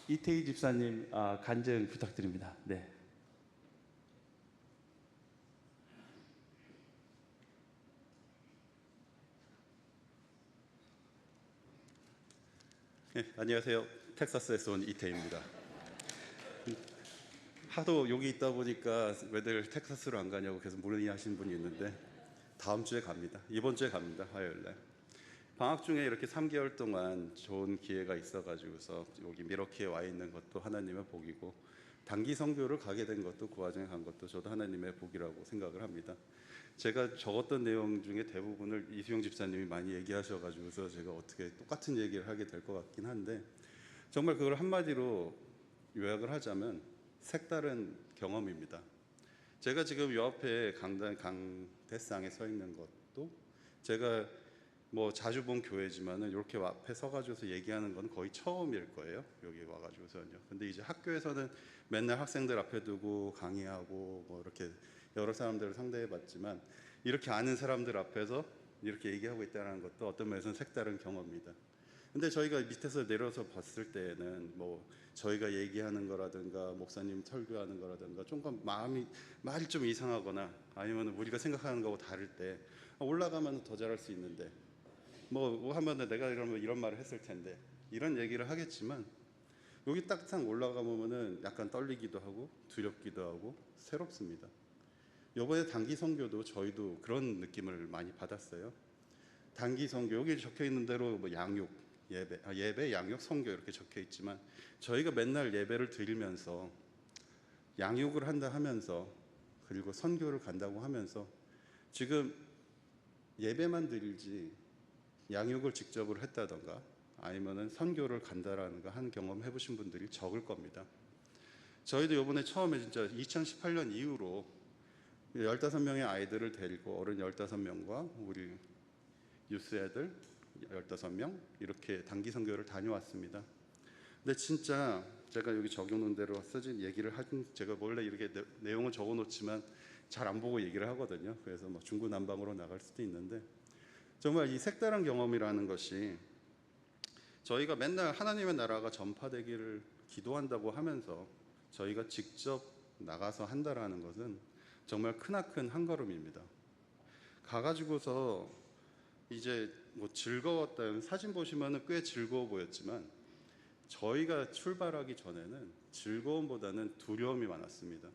이태희 집사님 간증 부탁드립니다. 네. 안녕하세요. 텍사스에서 온 이태희입니다. 하도 여기 있다 보니까 왜들 텍사스로 안 가냐고 계속 문의하시는 분이 있는데 다음 주에 갑니다. 이번 주에 갑니다. 화요일 날. 방학 중에 이렇게 3개월 동안 좋은 기회가 있어가지고서 여기 미러키에 와 있는 것도 하나님의 복이고, 단기 선교를 가게 된 것도, 그 와중에 간 것도 저도 하나님의 복이라고 생각을 합니다. 제가 적었던 내용 중에 대부분을 이수영 집사님이 많이 얘기하셔가지고서 제가 어떻게 똑같은 얘기를 하게 될 것 같긴 한데, 정말 그걸 한마디로 요약을 하자면 색다른 경험입니다. 제가 지금 요 앞에 강대상에 서 있는 것도 제가 뭐 자주 본 교회지만은 이렇게 앞에 서가지고서 얘기하는 건 거의 처음일 거예요. 여기 와가지고서는요. 근데 이제 학교에서는 맨날 학생들 앞에 두고 강의하고 뭐 이렇게 여러 사람들을 상대해봤지만 이렇게 아는 사람들 앞에서 이렇게 얘기하고 있다는 것도 어떤 면에서는 색다른 경험입니다. 근데 저희가 밑에서 내려서 봤을 때에는 뭐 저희가 얘기하는 거라든가 목사님 설교하는 거라든가 조금 말이 좀 이상하거나 아니면 우리가 생각하는 거하고 다를 때 올라가면 더 잘할 수 있는데 뭐 하면은 내가 이러면 이런 말을 했을 텐데 이런 얘기를 하겠지만 여기 딱상 올라가 보면은 약간 떨리기도 하고 두렵기도 하고 새롭습니다. 이번에 단기 선교도 저희도 그런 느낌을 많이 받았어요. 단기 선교 여기 적혀 있는 대로 뭐 양육 예배, 양육, 선교 이렇게 적혀 있지만 저희가 맨날 예배를 드리면서 양육을 한다 하면서 그리고 선교를 간다고 하면서 지금 예배만 드리지 양육을 직접을 했다던가 아니면은 선교를 간다라는 거 한 경험 해보신 분들이 적을 겁니다. 저희도 이번에 처음에 진짜 2018년 이후로 15명의 아이들을 데리고 어른 15명과 우리 유스 애들 15명 이렇게 단기 선교를 다녀왔습니다. 근데 진짜 제가 여기 적어놓은 대로 써진 얘기를 제가 원래 이렇게 내용을 적어놓지만 잘 안 보고 얘기를 하거든요. 그래서 뭐 중구난방으로 나갈 수도 있는데 정말 이 색다른 경험이라는 것이 저희가 맨날 하나님의 나라가 전파되기를 기도한다고 하면서 저희가 직접 나가서 한다라는 것은 정말 크나큰 한 걸음입니다. 가가지고서 이제 뭐 즐거웠다는 사진 보시면은 꽤 즐거워 보였지만 저희가 출발하기 전에는 즐거움보다는 두려움이 많았습니다.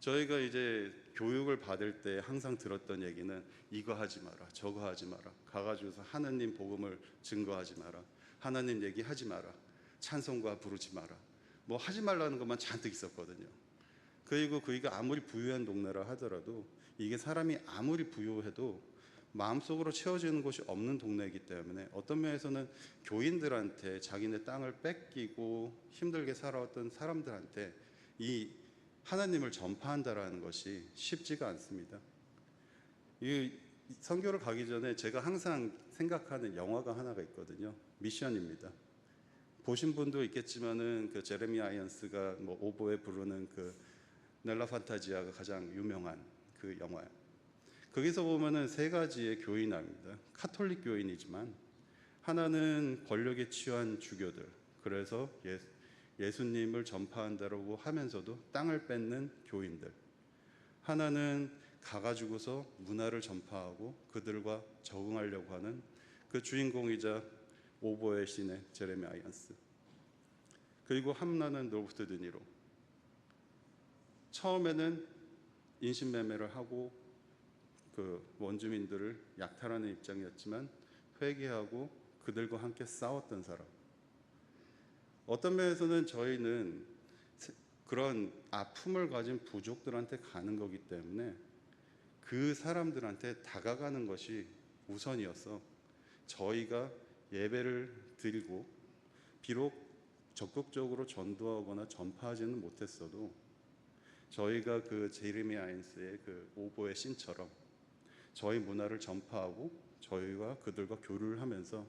저희가 이제 교육을 받을 때 항상 들었던 얘기는 이거 하지 마라, 저거 하지 마라, 가가지고서 하나님 복음을 증거하지 마라, 하나님 얘기하지 마라, 찬송가 부르지 마라, 뭐 하지 말라는 것만 잔뜩 있었거든요. 그리고 그이가 아무리 부유한 동네라 하더라도 이게 사람이 아무리 부유해도 마음속으로 채워지는 곳이 없는 동네이기 때문에 어떤 면에서는 교인들한테 자기네 땅을 뺏기고 힘들게 살아왔던 사람들한테 이 하나님을 전파한다라는 것이 쉽지가 않습니다. 이 선교를 가기 전에 제가 항상 생각하는 영화가 하나가 있거든요. 미션입니다. 보신 분도 있겠지만은 그 제레미 아이언스가 뭐 오보에 부르는 그 넬라 판타지아가 가장 유명한 그 영화예요. 거기서 보면은 세 가지의 교인입니다. 카톨릭 교인이지만 하나는 권력에 취한 주교들, 그래서 예수님을 전파한다고 하면서도 땅을 뺏는 교인들. 하나는 가가지고서 문화를 전파하고 그들과 적응하려고 하는 그 주인공이자 오보의 신의 제레미 아이언스. 그리고 하나는 로버트 드니로. 처음에는 인신매매를 하고 그 원주민들을 약탈하는 입장이었지만 회개하고 그들과 함께 싸웠던 사람. 어떤 면에서는 저희는 그런 아픔을 가진 부족들한테 가는 거기 때문에 그 사람들한테 다가가는 것이 우선이어서 저희가 예배를 드리고 비록 적극적으로 전도하거나 전파하지는 못했어도 저희가 그 제레미 아이언스의 그 오보의 신처럼 저희 문화를 전파하고 저희가 그들과 교류를 하면서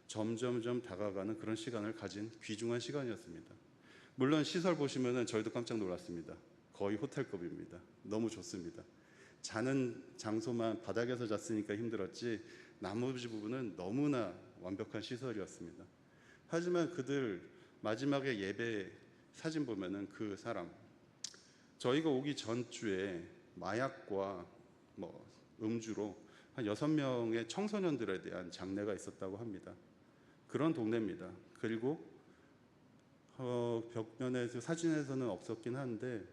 점점점 다가가는 그런 시간을 가진 귀중한 시간이었습니다. 물론 시설 보시면은 저희도 깜짝 놀랐습니다. 거의 호텔급입니다. 너무 좋습니다. 자는 장소만 바닥에서 잤으니까 힘들었지 나머지 부분은 너무나 완벽한 시설이었습니다. 하지만 그들 마지막에 예배 사진 보면은 그 사람 저희가 오기 전주에 마약과 뭐 음주로 한 6명의 청소년들에 대한 장례가 있었다고 합니다. 그런 동네입니다. 그리고 벽면에 사진에서는 없었긴 한데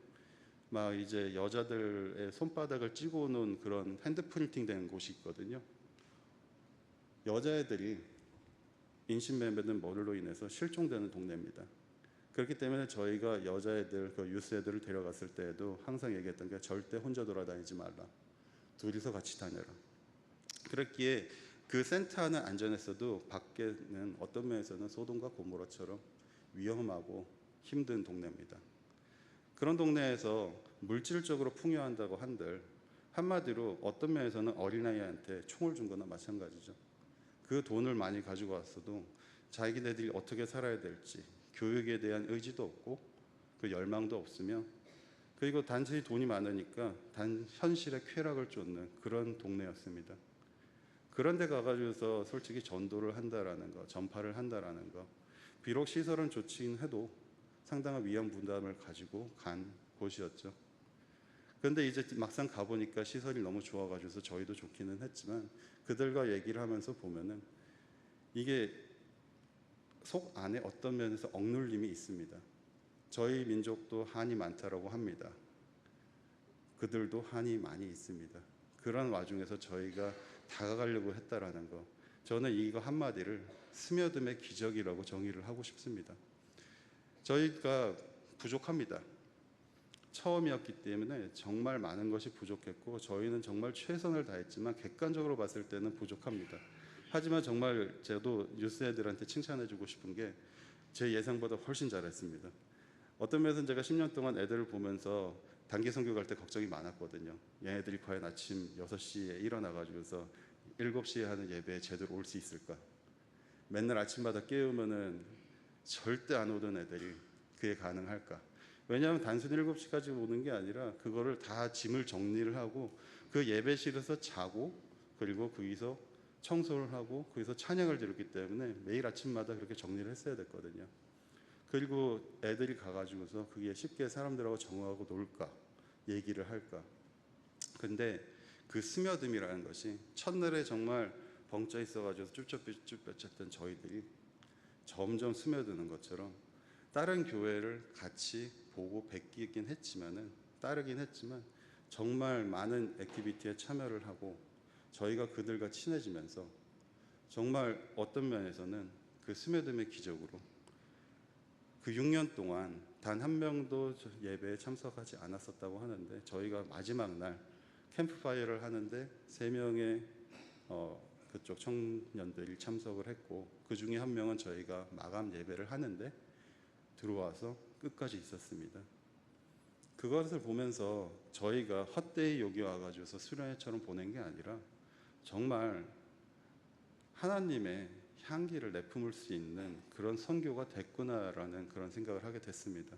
막 이제 여자들의 손바닥을 찍어 놓은 그런 핸드 프린팅 된 곳이 있거든요. 여자애들이 인신매매든 뭐로 인해서 실종되는 동네입니다. 그렇기 때문에 저희가 여자애들, 그 유스 애들을 데려갔을 때에도 항상 얘기했던 게 절대 혼자 돌아다니지 말라. 둘이서 같이 다녀라. 그렇기에 그 센터는 안전했어도 밖에는 어떤 면에서는 소돔과 고모라처럼 위험하고 힘든 동네입니다. 그런 동네에서 물질적으로 풍요한다고 한들 한마디로 어떤 면에서는 어린아이한테 총을 준 거나 마찬가지죠. 그 돈을 많이 가지고 왔어도 자기네들이 어떻게 살아야 될지 교육에 대한 의지도 없고 그 열망도 없으며, 그리고 단지 돈이 많으니까 현실의 쾌락을 쫓는 그런 동네였습니다. 그런데 가가지고서 솔직히 전도를 한다라는 거, 전파를 한다라는 거, 비록 시설은 좋긴 해도 상당한 위험 부담을 가지고 간 곳이었죠. 그런데 이제 막상 가보니까 시설이 너무 좋아가지고서 저희도 좋기는 했지만 그들과 얘기를 하면서 보면은 이게 속 안에 어떤 면에서 억눌림이 있습니다. 저희 민족도 한이 많다라고 합니다. 그들도 한이 많이 있습니다. 그런 와중에서 저희가 다가가려고 했다라는 거, 저는 이거 한마디를 스며듦의 기적이라고 정의를 하고 싶습니다. 저희가 부족합니다. 처음이었기 때문에 정말 많은 것이 부족했고 저희는 정말 최선을 다했지만 객관적으로 봤을 때는 부족합니다. 하지만 정말 저도 뉴스 애들한테 칭찬해주고 싶은 게 제 예상보다 훨씬 잘했습니다. 어떤 면에서는 제가 10년 동안 애들을 보면서 단기 선교 갈 때 걱정이 많았거든요. 얘네들이 과연 아침 6시에 일어나가지고서 7시에 하는 예배에 제대로 올 수 있을까? 맨날 아침마다 깨우면은 절대 안 오던 애들이 그게 가능할까? 왜냐하면 단순히 7시까지 오는 게 아니라 그거를 다 짐을 정리를 하고 그 예배실에서 자고, 그리고 거기서 청소를 하고 거기서 찬양을 드렸기 때문에 매일 아침마다 그렇게 정리를 했어야 됐거든요. 그리고 애들이 가가지고서 그게 쉽게 사람들하고 정하고 놀까, 얘기를 할까. 근데 그 스며듦이라는 것이 첫날에 정말 벙쪄 있어가지고 쭈뼛쭈뼛했던 저희들이 점점 스며드는 것처럼 다른 교회를 같이 보고 뵙긴 했지만은, 따르긴 했지만 정말 많은 액티비티에 참여를 하고 저희가 그들과 친해지면서 정말 어떤 면에서는 그 스며듦의 기적으로 그 6년 동안 단 한 명도 예배에 참석하지 않았었다고 하는데, 저희가 마지막 날 캠프파이어를 하는데 3명의 그쪽 청년들이 참석을 했고, 그 중에 한 명은 저희가 마감 예배를 하는데 들어와서 끝까지 있었습니다. 그것을 보면서 저희가 헛되이 여기 와가지고서 수련회처럼 보낸 게 아니라 정말 하나님의 향기를 내품을 수 있는 그런 선교가 됐구나라는 그런 생각을 하게 됐습니다.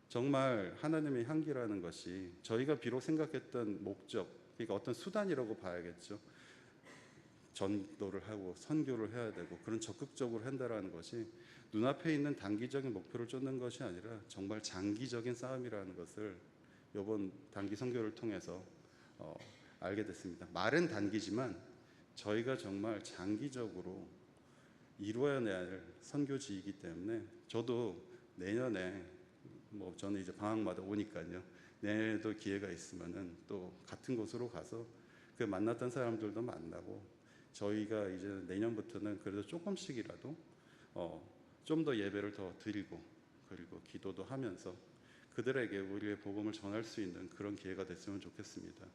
정말 하나님의 향기라는 것이 저희가 비록 생각했던 목적, 그러니까 어떤 수단이라고 봐야겠죠. 전도를 하고 선교를 해야 되고 그런 적극적으로 한다라는 것이 눈앞에 있는 단기적인 목표를 쫓는 것이 아니라 정말 장기적인 싸움이라는 것을 이번 단기 선교를 통해서 알게 됐습니다. 말은 단기지만 저희가 정말 장기적으로 이루어내야 할 선교지이기 때문에 저도 내년에 저는 이제 방학마다 오니까요. 내년에도 기회가 있으면은 또 같은 곳으로 가서 그 만났던 사람들도 만나고, 저희가 이제 내년부터는 그래도 조금씩이라도 좀 더 예배를 더 드리고 그리고 기도도 하면서 그들에게 우리의 복음을 전할 수 있는 그런 기회가 됐으면 좋겠습니다.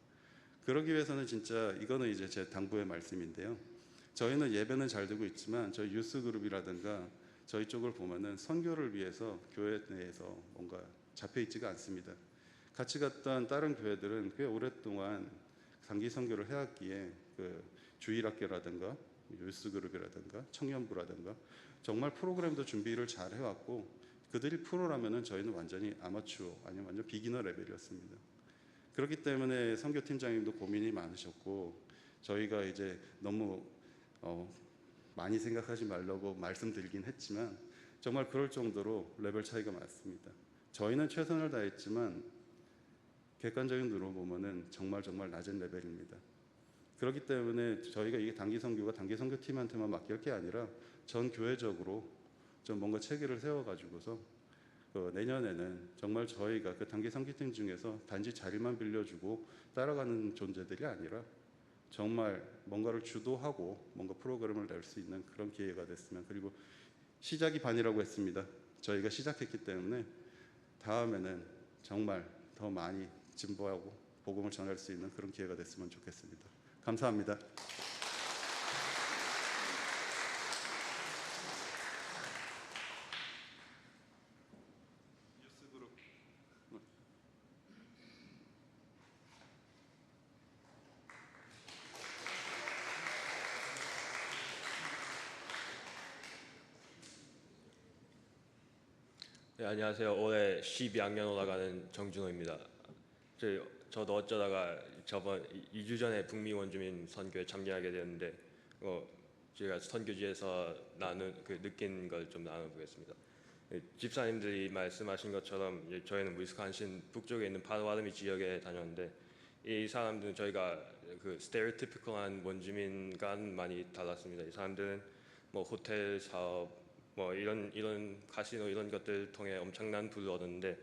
그러기 위해서는 진짜 이거는 이제 제 당부의 말씀인데요. 저희는 예배는 잘 되고 있지만 저희 유스 그룹이라든가 저희 쪽을 보면은 선교를 위해서 교회 내에서 뭔가 잡혀 있지가 않습니다. 같이 갔던 다른 교회들은 꽤 오랫동안 단기 선교를 해왔기에 그 주일학교라든가 유스 그룹이라든가 청년부라든가 정말 프로그램도 준비를 잘 해왔고, 그들이 프로라면은 저희는 완전히 아마추어 아니면 완전 비기너 레벨이었습니다. 그렇기 때문에 선교팀장님도 고민이 많으셨고, 저희가 이제 너무 많이 생각하지 말라고 말씀드리긴 했지만 정말 그럴 정도로 레벨 차이가 많습니다. 저희는 최선을 다했지만 객관적인 눈으로 보면은 정말 낮은 레벨입니다. 그렇기 때문에 저희가 이게 단기 선교가 단기 선교팀한테만 맡길 게 아니라 전 교회적으로 좀 뭔가 체계를 세워가지고서 내년에는 정말 저희가 그 단기 선교팀 중에서 단지 자리만 빌려주고 따라가는 존재들이 아니라 정말 뭔가를 주도하고 뭔가 프로그램을 낼 수 있는 그런 기회가 됐으면, 그리고 시작이 반이라고 했습니다. 저희가 시작했기 때문에 다음에는 정말 더 많이 진보하고 복음을 전할 수 있는 그런 기회가 됐으면 좋겠습니다. 감사합니다. 네, 안녕하세요. 올해 12학년 올라가는 정준호입니다. 저도 어쩌다가 저번 2주 전에 북미 원주민 선교에 참여하게 되었는데 제가 선교지에서 느낀 걸 좀 나눠보겠습니다. 집사님들이 말씀하신 것처럼 저희는 위스콘신 북쪽에 있는 파도와르미 지역에 다녔는데 이 사람들은 저희가 그 스테레오티피컬한 원주민과는 많이 달랐습니다. 이 사람들은 뭐 호텔 사업, 뭐 이런 카시노 이런 것들 통해 엄청난 부를 얻었는데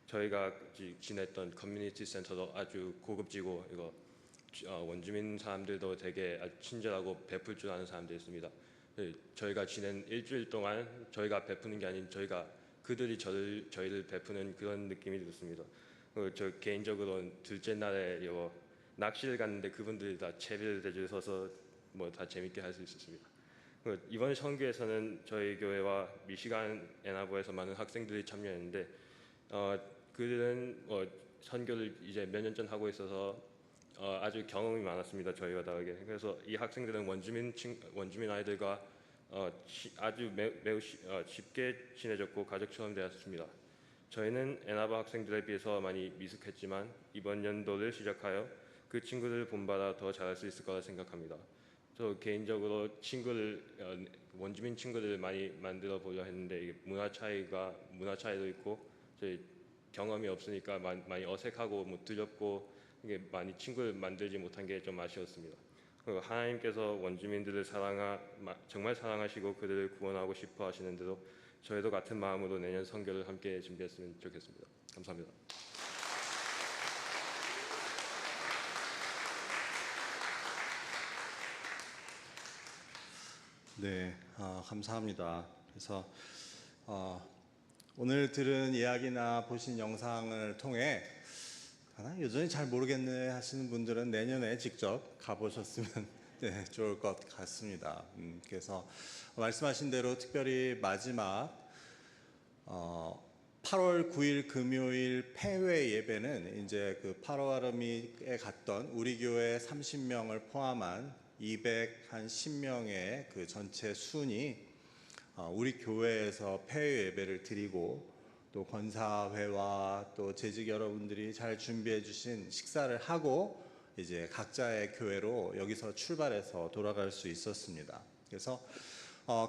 저희가 지냈던 커뮤니티 센터도 아주 고급지고 원주민 사람들도 되게 아주 친절하고 베풀 줄 아는 사람들이었습니다. 저희가 지낸 일주일 동안 저희가 베푸는 게 아닌 그들이 저희를 베푸는 그런 느낌이 들었습니다. 저 개인적으로는 둘째 날에 낚시를 갔는데 그분들이 다 채비를 대주셔서 뭐 다 재밌게 할 수 있었습니다. 이번 선교에서는 저희 교회와 미시간 애나버에서 많은 학생들이 참여했는데 그들은 선교를 이제 몇 년 전 하고 있어서 아주 경험이 많았습니다. 저희와 다르게. 그래서 이 학생들은 원주민 아이들과 아주 매우 쉽게 친해졌고 가족처럼 되었습니다. 저희는 애나바 학생들에 비해서 많이 미숙했지만 이번 연도를 시작하여 그 친구들을 본받아 더 잘할 수 있을 거라 생각합니다. 저 개인적으로 원주민 친구들을 많이 만들어 보려 했는데 이게 문화 차이도 있고 저희 경험이 없으니까 많이 어색하고 두렵고 이게 많이 친구를 만들지 못한 게 좀 아쉬웠습니다. 그리고 하나님께서 원주민들을 정말 사랑하시고 그들을 구원하고 싶어 하시는 대로 저희도 같은 마음으로 내년 선교를 함께 준비했으면 좋겠습니다. 감사합니다. 네, 감사합니다. 그래서 오늘 들은 이야기나 보신 영상을 통해 여전히 잘 모르겠네 하시는 분들은 내년에 직접 가보셨으면 네, 좋을 것 같습니다. 그래서 말씀하신 대로 특별히 마지막 8월 9일 금요일 폐회 예배는 이제 그 파로아르미에 갔던 우리 교회 30명을 포함한 210명의 그 전체 순이 우리 교회에서 폐회 예배를 드리고 또 권사회와 또 재직 여러분들이 잘 준비해 주신 식사를 하고 이제 각자의 교회로 여기서 출발해서 돌아갈 수 있었습니다. 그래서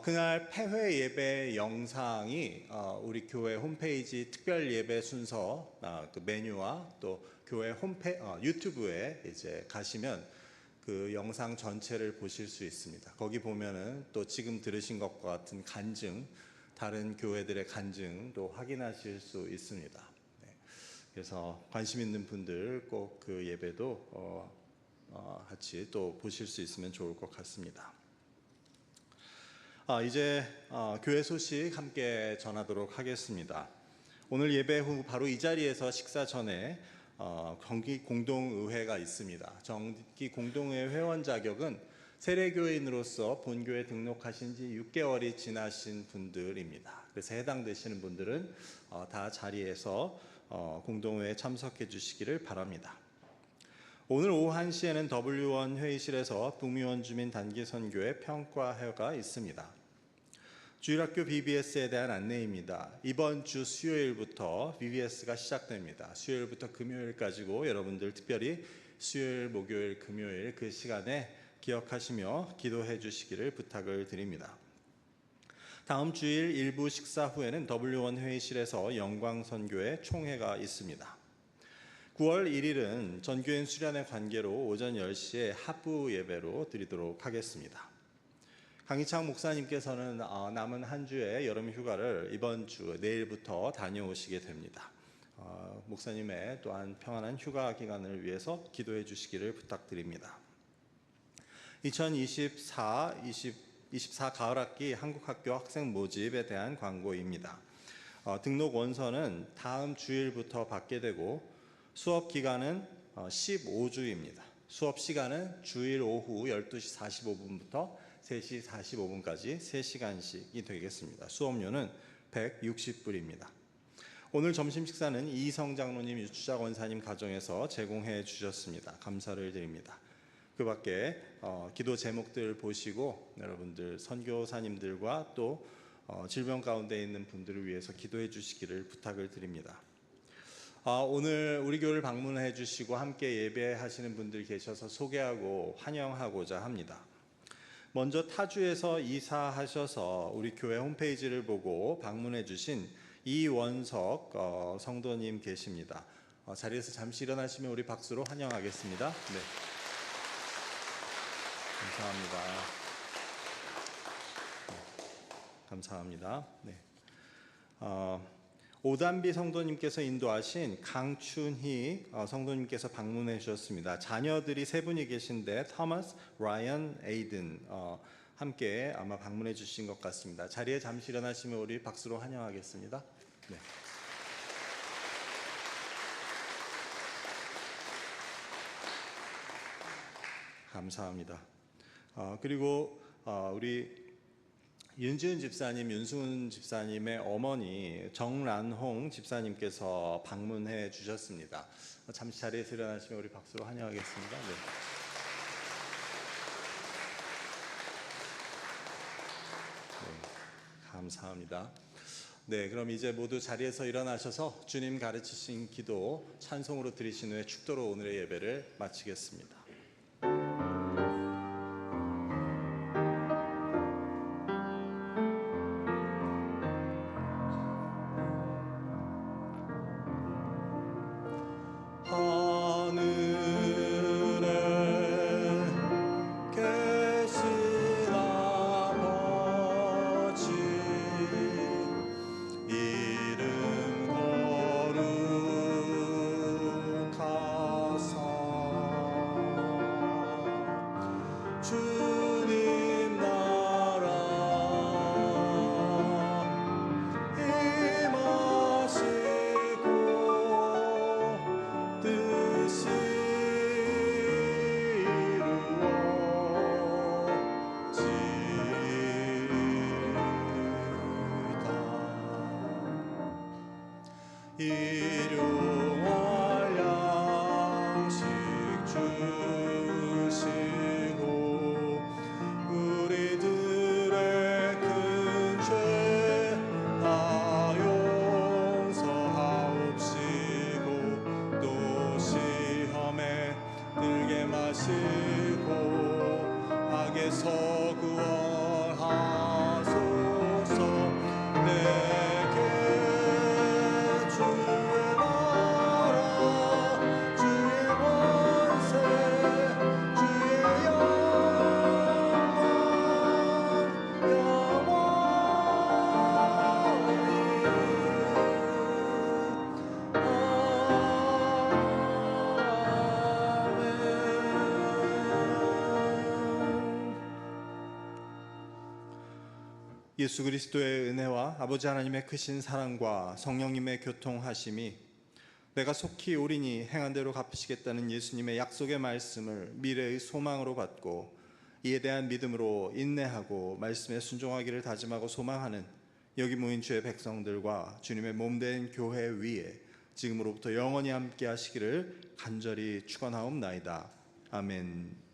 그날 폐회 예배 영상이 우리 교회 홈페이지 특별 예배 순서 그 메뉴와 또 교회 유튜브에 이제 가시면 그 영상 전체를 보실 수 있습니다. 거기 보면은 또 지금 들으신 것과 같은 간증, 다른 교회들의 간증도 확인하실 수 있습니다. 네. 그래서 관심 있는 분들 꼭 그 예배도 같이 또 보실 수 있으면 좋을 것 같습니다. 이제 교회 소식 함께 전하도록 하겠습니다. 오늘 예배 후 바로 이 자리에서 식사 전에 정기 공동의회가 있습니다. 정기 공동의회 회원 자격은 세례교인으로서 본교에 등록하신 지 6개월이 지나신 분들입니다. 그래서 해당되시는 분들은 다 자리에서 공동회에 참석해 주시기를 바랍니다. 오늘 오후 1시에는 W1 회의실에서 북미 원주민 단기 선교회 평가회가 있습니다. 주일학교 BBS에 대한 안내입니다. 이번 주 수요일부터 BBS가 시작됩니다. 수요일부터 금요일까지고 여러분들 특별히 수요일, 목요일, 금요일 그 시간에 기억하시며 기도해 주시기를 부탁을 드립니다. 다음 주일 일부 식사 후에는 W1 회의실에서 영광선교회 총회가 있습니다. 9월 1일은 전교인 수련회 관계로 오전 10시에 하부 예배로 드리도록 하겠습니다. 강희창 목사님께서는 남은 한 주의 여름 휴가를 이번 주 내일부터 다녀오시게 됩니다. 목사님의 또한 평안한 휴가 기간을 위해서 기도해 주시기를 부탁드립니다. 2024 가을학기 한국학교 학생 모집에 대한 광고입니다. 등록 원서는 다음 주일부터 받게 되고 수업 기간은 15주입니다. 수업 시간은 주일 오후 12시 45분부터 3시 45분까지 3시간씩이 되겠습니다. 수업료는 160불입니다. 오늘 점심 식사는 이성 장로님, 유추자 권사님 가정에서 제공해 주셨습니다. 감사를 드립니다. 그 밖에 기도 제목들 보시고 여러분들 선교사님들과 또 질병 가운데 있는 분들을 위해서 기도해 주시기를 부탁을 드립니다. 오늘 우리 교회를 방문해 주시고 함께 예배하시는 분들 계셔서 소개하고 환영하고자 합니다. 먼저 타주에서 이사하셔서 우리 교회 홈페이지를 보고 방문해 주신 이원석 성도님 계십니다. 자리에서 잠시 일어나시면 우리 박수로 환영하겠습니다. 네. 감사합니다. 감사합니다. 네. 오단비 성도님께서 인도하신 강춘희 성도님께서 방문해 주셨습니다. 자녀들이 세 분이 계신데 토마스, 라이언, 에이든 함께 아마 방문해 주신 것 같습니다. 자리에 잠시 일어나시면 우리 박수로 환영하겠습니다. 네. 감사합니다. 그리고 우리 윤지은 집사님, 윤수은 집사님의 어머니 정란홍 집사님께서 방문해 주셨습니다. 잠시 자리에서 일어나시면 우리 박수로 환영하겠습니다. 네. 네, 감사합니다. 네, 그럼 이제 모두 자리에서 일어나셔서 주님 가르치신 기도 찬송으로 드리신 후에 축도로 오늘의 예배를 마치겠습니다. 일용할 양식 주시고 우리들의 큰 죄 다 용서하옵시고 또 시험에 들게 마시고 악에서 구원하소서. 내게 주의 나라 주의 권세 주의 영광 예수 그리스도의 은혜와 아버지 하나님의 크신 사랑과 성령님의 교통하심이 내가 속히 옳으니 행한 대로 갚으시겠다는 예수님의 약속의 말씀을 미래의 소망으로 받고 이에 대한 믿음으로 인내하고 말씀에 순종하기를 다짐하고 소망하는 여기 모인 주의 백성들과 주님의 몸된 교회 위에 지금으로부터 영원히 함께 하시기를 간절히 축원하옵나이다. 아멘.